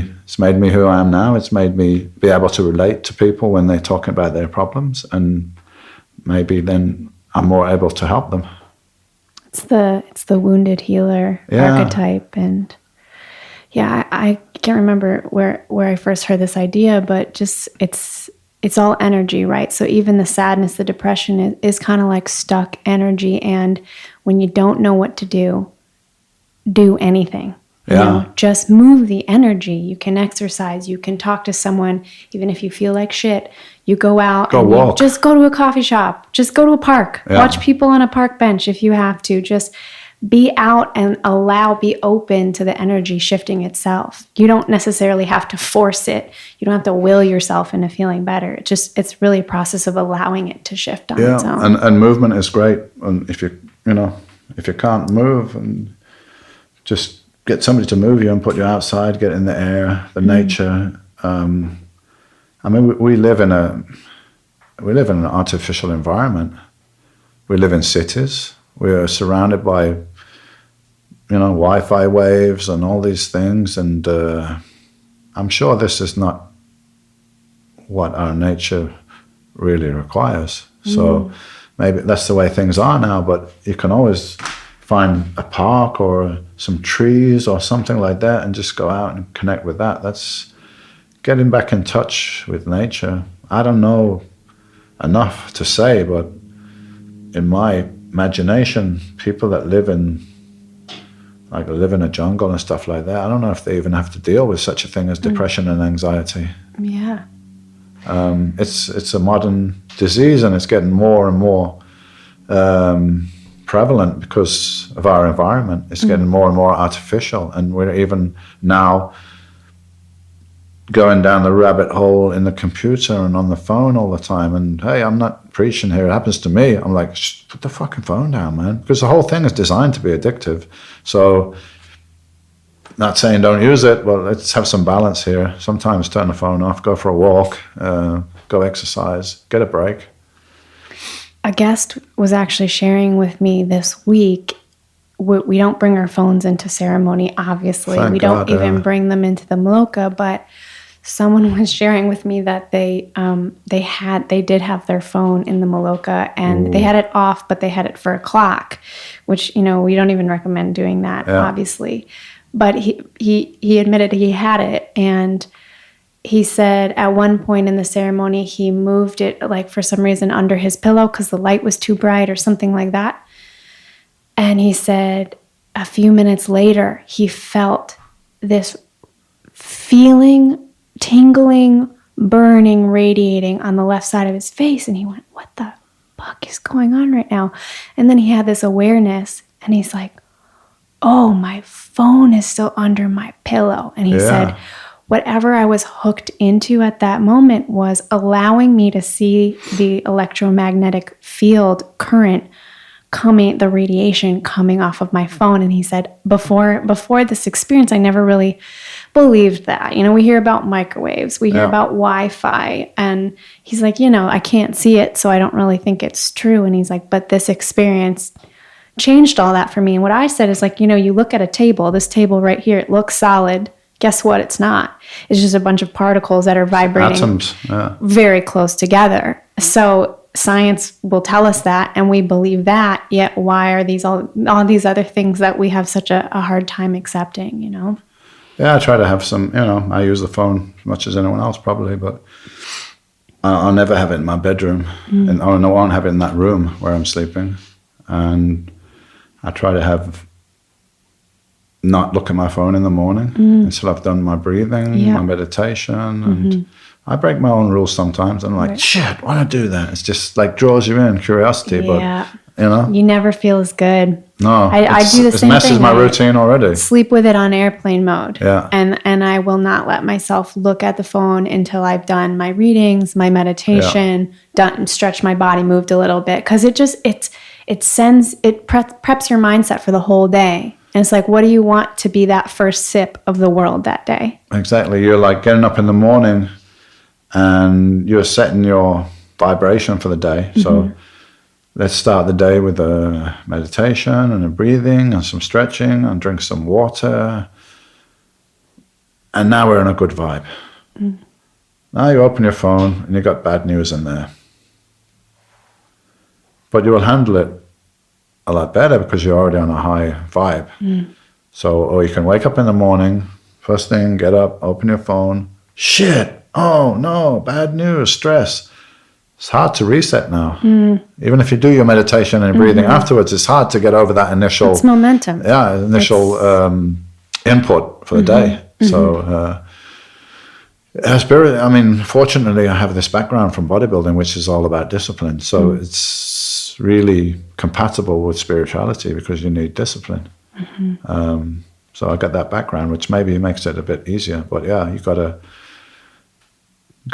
who I am now. It's made me be able to relate to people when they're talking about their problems, and maybe then I'm more able to help them. It's the wounded healer archetype, and I can't remember where I first heard this idea, but just it's all energy, right? So even the sadness, the depression is kind of like stuck energy, and when you don't know what to do anything. Just move the energy. You can exercise. You can talk to someone, even if you feel like shit. You go out and walk. Just go to a coffee shop. Just go to a park. Yeah. Watch people on a park bench if you have to. Just be out and be open to the energy shifting itself. You don't necessarily have to force it. You don't have to will yourself into feeling better. It's really a process of allowing it to shift on its own. And movement is great. And if you if you can't move, and just get somebody to move you and put you outside, get in the air, the nature. I mean, we live in an artificial environment. We live in cities. We are surrounded by, Wi-Fi waves and all these things. And I'm sure this is not what our nature really requires. So maybe that's the way things are now, but you can always find a park or some trees or something like that and just go out and connect with that. That's getting back in touch with nature. I don't know enough to say, but in my imagination, people that live in a jungle and stuff like that, I don't know if they even have to deal with such a thing as depression and anxiety. Yeah. It's a modern disease, and it's getting more and more prevalent because of our environment. It's getting more and more artificial, and we're even now going down the rabbit hole in the computer and on the phone all the time. And hey, I'm not preaching here. It happens to me. I'm like, put the fucking phone down, man, because the whole thing is designed to be addictive. So, not saying don't use it, but let's have some balance here. Sometimes turn the phone off, go for a walk, go exercise, get a break. A guest was actually sharing with me this week, we don't bring our phones into ceremony, obviously. Thank we God, don't even bring them into the Maloka, but someone was sharing with me that they did have their phone in the Maloka, and they had it off, but they had it for a clock, which, we don't even recommend doing that, obviously. But he admitted he had it, and he said at one point in the ceremony he moved it, like, for some reason under his pillow because the light was too bright or something like that. And he said a few minutes later he felt this feeling, tingling, burning, radiating on the left side of his face, and he went, what the fuck is going on right now? And then he had this awareness, and he's like, oh, my phone is still under my pillow. And he said, whatever I was hooked into at that moment was allowing me to see the electromagnetic field current coming, the radiation coming off of my phone. And he said, before this experience, I never really believed that. We hear about microwaves, we hear about Wi-Fi, and he's like, I can't see it, so I don't really think it's true. And he's like, but this experience changed all that for me. And what I said is, like, you look at a table, this table right here, it looks solid. Guess what? It's not. It's just a bunch of particles that are vibrating atoms, very close together. So science will tell us that, and we believe that, yet why are these all these other things that we have such a hard time accepting, Yeah, I try to have some, I use the phone as much as anyone else probably, but I'll never have it in my bedroom, and I won't have it in that room where I'm sleeping. And I try to not look at my phone in the morning until I've done my breathing, my meditation, and I break my own rules sometimes. I'm like, shit, why don't I do that? It's just like draws you in, curiosity, but you never feel as good. No, I do the same thing. It messes my routine already. Sleep with it on airplane mode. Yeah. And I will not let myself look at the phone until I've done my readings, my meditation, stretched my body, moved a little bit, because it preps your mindset for the whole day. And it's like, what do you want to be that first sip of the world that day? Exactly. You're like getting up in the morning and you're setting your vibration for the day. So let's start the day with a meditation and a breathing and some stretching and drink some water. And now we're in a good vibe. Now you open your phone and you've got bad news in there. But you will handle it a lot better because you're already on a high vibe. So, or you can wake up in the morning, first thing, get up, open your phone. Shit, oh no, bad news, stress. It's hard to reset now. Even if you do your meditation and breathing afterwards, it's hard to get over that initial... It's momentum. Yeah, initial input for the day. So, spirit, I mean, fortunately, I have this background from bodybuilding, which is all about discipline. So it's really compatible with spirituality because you need discipline. So I got that background, which maybe makes it a bit easier. But yeah, you got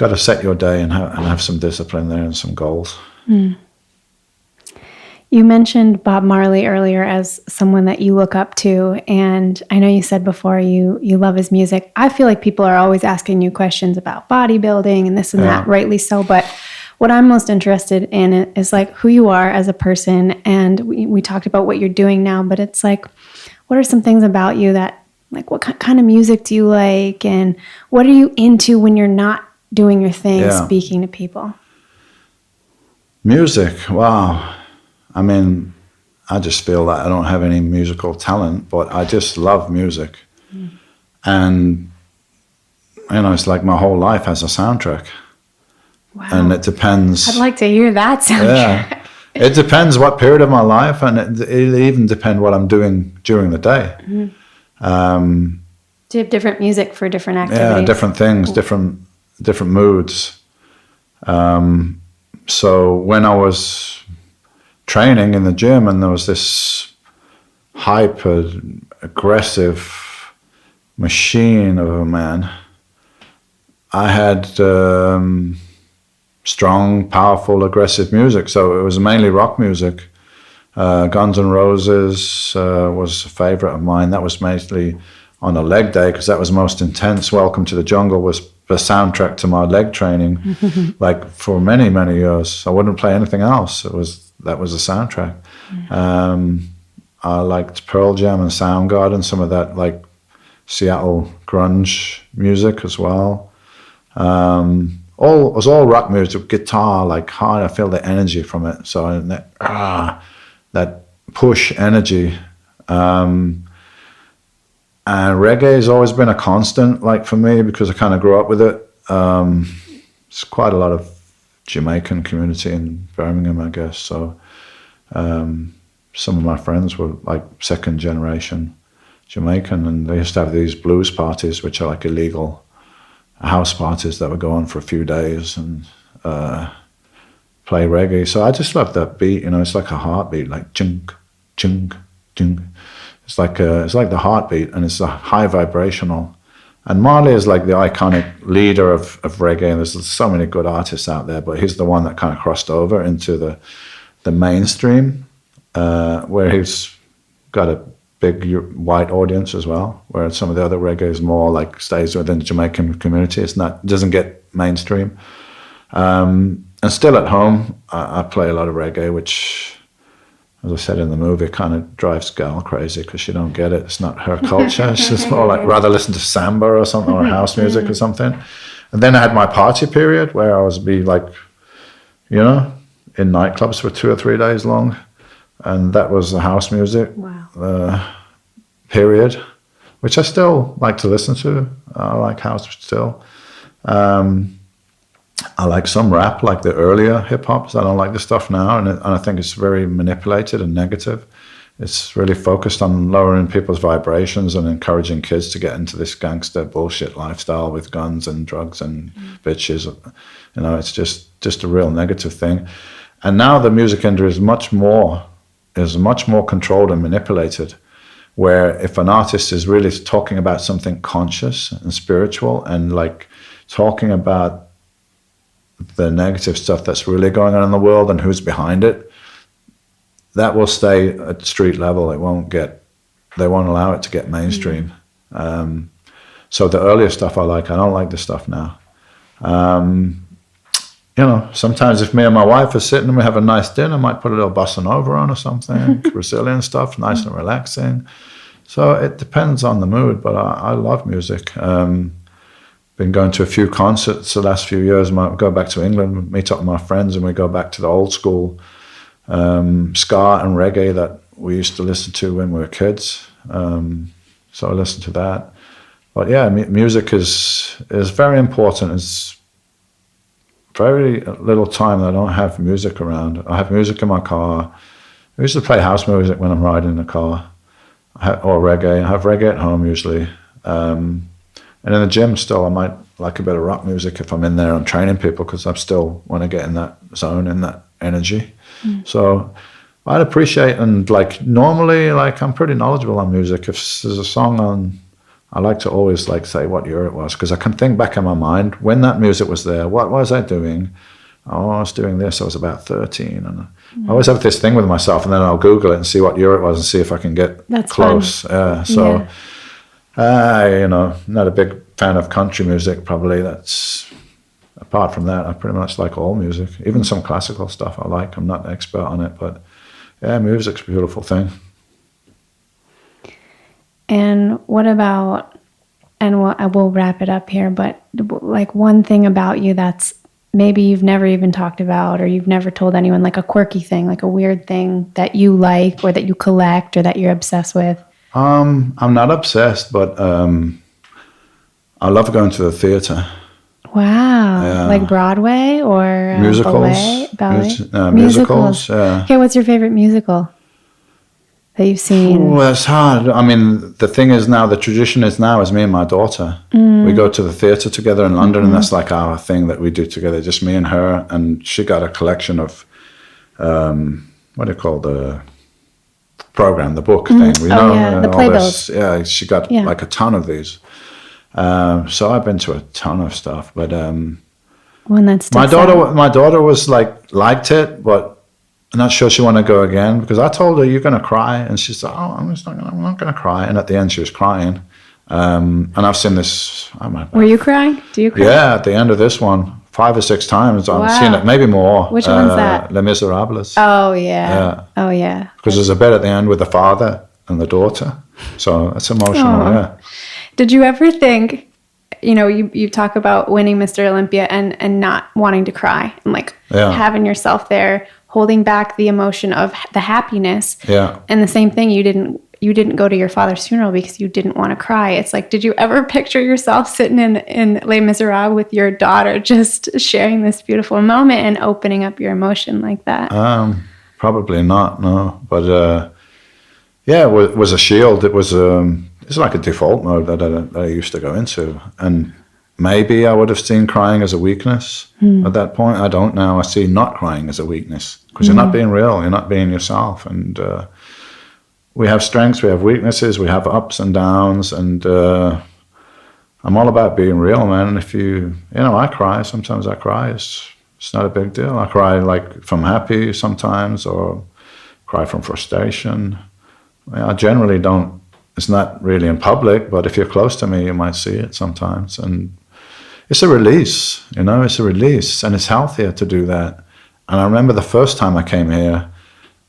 to set your day and have some discipline there and some goals. You mentioned Bob Marley earlier as someone that you look up to, and I know you said before you love his music. I feel like people are always asking you questions about bodybuilding and this and that, rightly so, but what I'm most interested in is like who you are as a person, and we talked about what you're doing now, but it's like, what are some things about you that, like, what kind of music do you like, and what are you into when you're not doing your thing, speaking to people? Music, wow. I mean, I just feel that I don't have any musical talent, but I just love music. And, you know, it's like my whole life has a soundtrack. Wow. And it depends. I'd like to hear that soundtrack. Yeah. It depends what period of my life, and it even depends what I'm doing during the day. Do you have different music for different activities? Yeah, different things, different moods. So when I was training in the gym and there was this hyper aggressive machine of a man, I had strong, powerful, aggressive music. So it was mainly rock music. Guns N' Roses was a favorite of mine. That was mainly on a leg day because that was most intense. Welcome to the Jungle was the soundtrack to my leg training, like for many, many years. I wouldn't play anything else. That was the soundtrack. I liked Pearl Jam and Soundgarden, some of that like Seattle grunge music as well. It was all rock music, guitar, like hard. I feel the energy from it. So that push energy. And reggae has always been a constant, like for me, because I kind of grew up with it. It's quite a lot of Jamaican community in Birmingham, I guess. So some of my friends were like second generation Jamaican, and they used to have these blues parties, which are like illegal house parties that would go on for a few days and play reggae. So I just love that beat. You know, it's like a heartbeat, like chunk, chunk, chunk. It's like the heartbeat, and it's a high vibrational. And Marley is like the iconic leader of reggae, and there's so many good artists out there, but he's the one that kind of crossed over into the mainstream, where he's got a big white audience as well, whereas some of the other reggae is more like stays within the Jamaican community. Doesn't get mainstream. And still at home, I play a lot of reggae, which, as I said in the movie, kind of drives Gal crazy because she don't get it. It's not her culture. She's more like rather listen to samba or something, or house music or something. And then I had my party period where I was be like, you know, in nightclubs for 2 or 3 days long, and that was the house music period, which I still like to listen to. I like house still. I like some rap, like the earlier hip-hops. I don't like the stuff now, and I think it's very manipulated and negative. It's really focused on lowering people's vibrations and encouraging kids to get into this gangster bullshit lifestyle with guns and drugs and bitches. You know, it's just a real negative thing. And now the music industry is much more controlled and manipulated, where if an artist is really talking about something conscious and spiritual and like talking about the negative stuff that's really going on in the world and who's behind it, that will stay at street level. They won't allow it to get mainstream. So the earlier stuff I like. I don't like the stuff now. You know, sometimes if me and my wife are sitting and we have a nice dinner, I might put a little bossa nova on or something, Brazilian stuff, nice and relaxing. So it depends on the mood, but I love music. Been going to a few concerts the last few years. I go back to England, meet up with my friends, and we go back to the old school ska and reggae that we used to listen to when we were kids. So I listen to that. But yeah, music is very important. It's very little time that I don't have music around. I have music in my car. I used to play house music when I'm riding in the car, or reggae. I have reggae at home usually. And in the gym still, I might like a bit of rock music if I'm in there and training people, because I still want to get in that zone, in that energy. So I'd appreciate, and like normally, like I'm pretty knowledgeable on music. If there's a song on, I like to always like say what year it was, because I can think back in my mind when that music was there, what was I doing? oh, I was doing this, I was about 13. And I always have this thing with myself, and then I'll Google it and see what year it was and see if I can get close. Not a big fan of country music, probably. Apart from that, I pretty much like all music, even some classical stuff I like. I'm not an expert on it, but yeah, music's a beautiful thing. And what about, and we'll wrap it up here, but like one thing about you that's maybe you've never even talked about, or you've never told anyone, like a quirky thing, like a weird thing that you like or that you collect or that you're obsessed with? I'm not obsessed, but I love going to the theater. Wow. Like Broadway or musicals? Ballet? Musicals, yeah. Okay, what's your favorite musical that you've seen? Oh, it's hard. I mean, the thing is now, the tradition is me and my daughter. We go to the theatre together in London, and that's like our thing that we do together, just me and her. And she got a collection of, what do you call the program, the book thing? The playbills. Yeah, she got like a ton of these. So I've been to a ton of stuff, but one that's my daughter was liked it, but I'm not sure she wanted to go again, because I told her, you're going to cry, and she said, oh, I'm not going to cry, and at the end she was crying. And I've seen this. Were you crying? Do you cry? Yeah, at the end of this one, 5 or 6 times. I've seen it, maybe more. Which one's that? Les Miserables. Oh yeah. Oh yeah. Because there's a bit at the end with the father and the daughter, so it's emotional. Aww. Yeah. Did you ever think, you talk about winning Mr. Olympia and not wanting to cry and having yourself there, holding back the emotion of the happiness. Yeah. And the same thing, you didn't go to your father's funeral because you didn't want to cry. It's like, did you ever picture yourself sitting in Les Miserables with your daughter, just sharing this beautiful moment and opening up your emotion like that? Probably not, no. But it was a shield. It was it's like a default mode that I used to go into. And maybe I would have seen crying as a weakness at that point. I don't now. I see not crying as a weakness, because you're not being real. You're not being yourself. And we have strengths, we have weaknesses, we have ups and downs. And I'm all about being real, man. And if I cry. Sometimes I cry. It's not a big deal. I cry from happy sometimes, or cry from frustration. I generally don't. It's not really in public, but if you're close to me, you might see it sometimes. And it's a release, it's a release, and it's healthier to do that. And I remember the first time I came here,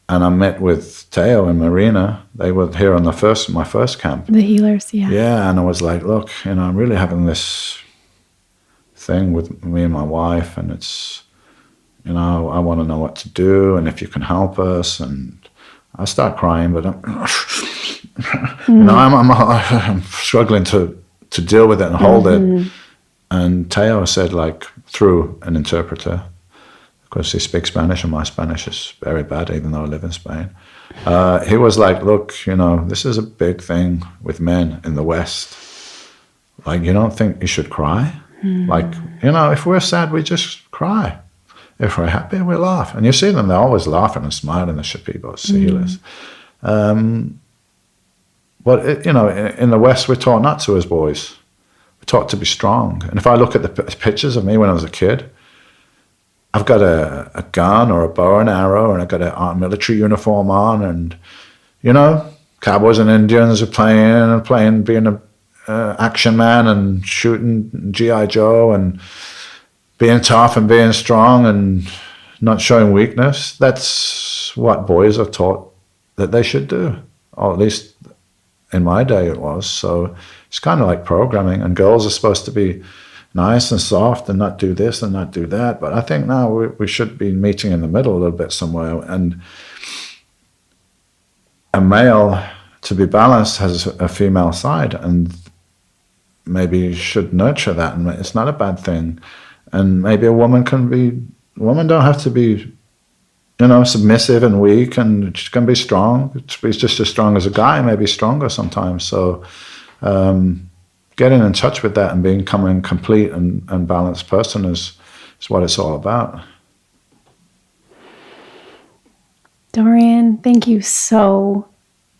and I met with Teo and Marina. They were here on my first camp. The healers, yeah. Yeah, and I was like, look, I'm really having this thing with me and my wife, and it's, I want to know what to do, and if you can help us. And I start crying, but I'm struggling to deal with it and hold it. And Teo said, through an interpreter, because he speaks Spanish and my Spanish is very bad, even though I live in Spain. He was like, look, this is a big thing with men in the West. You don't think you should cry? If we're sad, we just cry. If we're happy, we laugh. And you see them, they're always laughing and smiling, the Shipibos, healers. But, in the West, we're taught not to as boys. We're taught to be strong. And if I look at the pictures of me when I was a kid, I've got a gun or a bow and arrow, and I've got a military uniform on, and, cowboys and Indians are playing being an action man and shooting G.I. Joe and being tough and being strong and not showing weakness. That's what boys are taught that they should do, or at least in my day it was. So it's kind of like programming, and girls are supposed to be nice and soft and not do this and not do that. But I think now we should be meeting in the middle a little bit somewhere. And a male, to be balanced, has a female side, and maybe should nurture that. And it's not a bad thing. And maybe a woman don't have to be, submissive and weak, and she can be strong. She's just as strong as a guy, maybe stronger sometimes. So getting in touch with that and becoming a complete and balanced person is what it's all about. Dorian, thank you so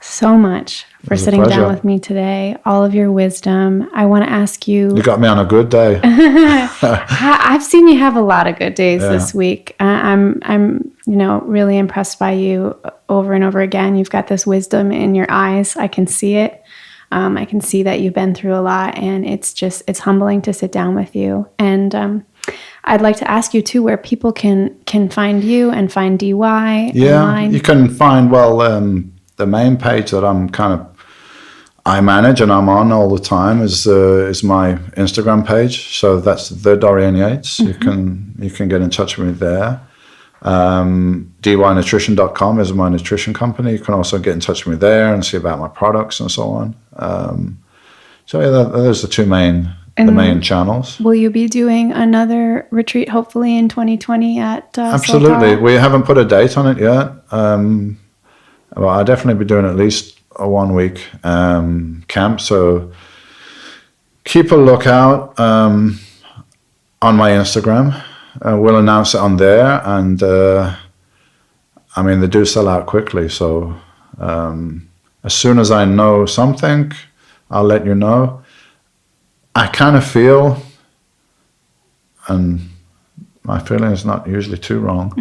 so much for sitting down with me today. All of your wisdom. I want to ask you. You got me on a good day. I've seen you have a lot of good days this week. I'm really impressed by you over and over again. You've got this wisdom in your eyes. I can see it. I can see that you've been through a lot, and it's humbling to sit down with you. And I'd like to ask you too, where people can find you and find DY. Yeah, online. You can find the main page that I manage and I'm on all the time is my Instagram page. So that's the Dorian Yates. Mm-hmm. You can get in touch with me there. dynutrition.com is my nutrition company. You can also get in touch with me there and see about my products and so on. So yeah, those are the main channels. Will you be doing another retreat hopefully in 2020 at Absolutely. Soltara? We haven't put a date on it yet. Well, I'll definitely be doing at least a 1 week camp. So keep a lookout on my Instagram. We'll announce it on there. And they do sell out quickly. So as soon as I know something, I'll let you know. I kind of feel, and my feeling is not usually too wrong,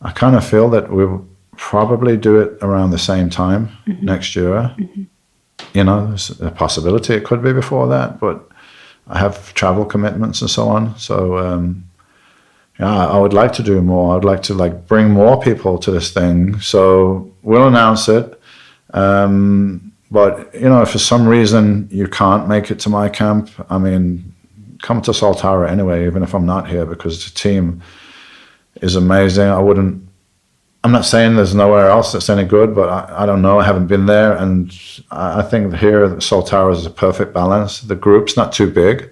I kind of feel that we'll probably do it around the same time next year. Mm-hmm. There's a possibility it could be before that, but I have travel commitments and so on. So, I would like to do more. I'd like to bring more people to this thing. So we'll announce it. But, if for some reason you can't make it to my camp, come to Soltara anyway, even if I'm not here, because the team is amazing. I'm not saying there's nowhere else that's any good, but I don't know. I haven't been there. And I think here Soltara is a perfect balance. The group's not too big.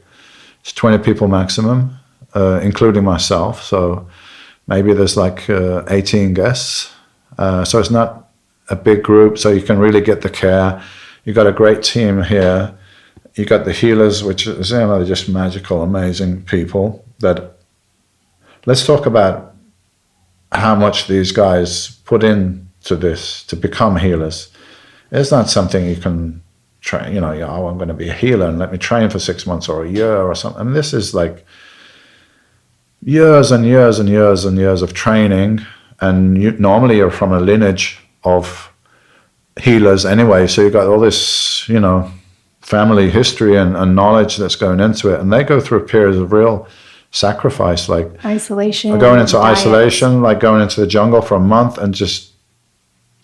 It's 20 people maximum, including myself. So maybe there's 18 guests. So it's not a big group, so you can really get the care. You got a great team here. You got the healers, which is they're just magical, amazing people. Let's talk about how much these guys put into this to become healers. It's not something you can train. I'm going to be a healer and let me train for 6 months or a year or something. This is years and years and years and years of training, and normally you're from a lineage of healers anyway, so you've got all this family history and knowledge that's going into it, and they go through periods of real sacrifice, isolation, going into isolation, going into the jungle for a month and just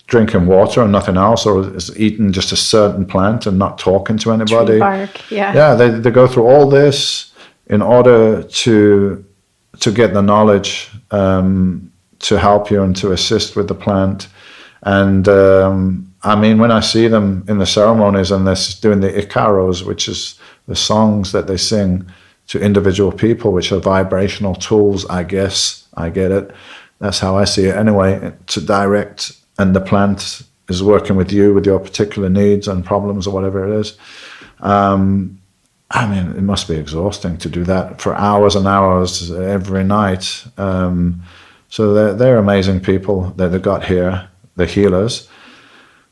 drinking water and nothing else, or is eating just a certain plant and not talking to anybody. Tree bark, yeah. They go through all this in order to get the knowledge to help you and to assist with the plant. And when I see them in the ceremonies and they're doing the Icaros, which is the songs that they sing to individual people, which are vibrational tools, I guess, I get it. That's how I see it anyway, to direct, and the plant is working with you with your particular needs and problems or whatever it is. It must be exhausting to do that for hours and hours every night. So they're amazing people that they've got here, the healers,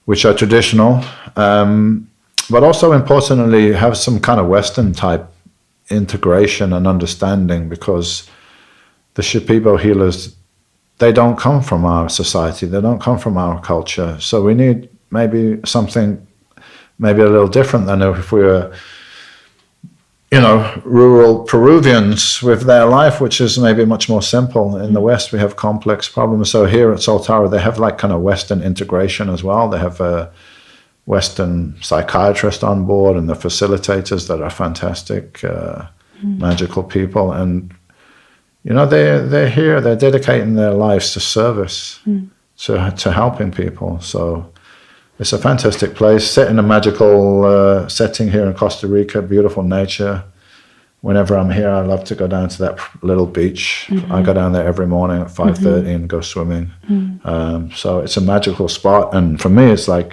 which are traditional, but also importantly have some kind of Western type integration and understanding, because the Shipibo healers, they don't come from our society, they don't come from our culture. So we need maybe something maybe a little different than if we were rural Peruvians with their life, which is maybe much more simple. In the West, we have complex problems. So here at Soltara, they have kind of Western integration as well. They have a Western psychiatrist on board and the facilitators that are fantastic, magical people. And, they're here, they're dedicating their lives to service, to helping people. So it's a fantastic place, set in a magical setting here in Costa Rica, beautiful nature. Whenever I'm here, I love to go down to that little beach. Mm-hmm. I go down there every morning at 5:30 and go swimming. Mm-hmm. So it's a magical spot. And for me, it's I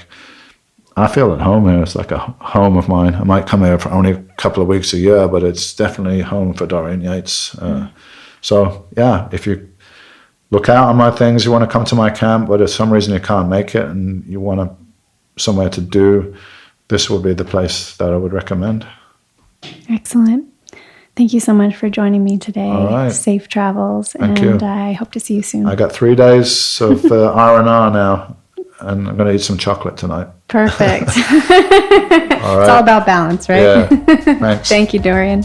feel at home here. It's like a home of mine. I might come here for only a couple of weeks a year, but it's definitely home for Dorian Yates. So, if you look out on my things, you want to come to my camp, but if for some reason you can't make it and you want to somewhere to do, this will be the place that I would recommend. Excellent. Thank you so much for joining me today. All right. Safe travels. Thank and you. I hope to see you soon. I got 3 days of R&R now, and I'm going to eat some chocolate tonight. Perfect. All right. It's all about balance, right? Yeah. Thanks. Thank you, Dorian.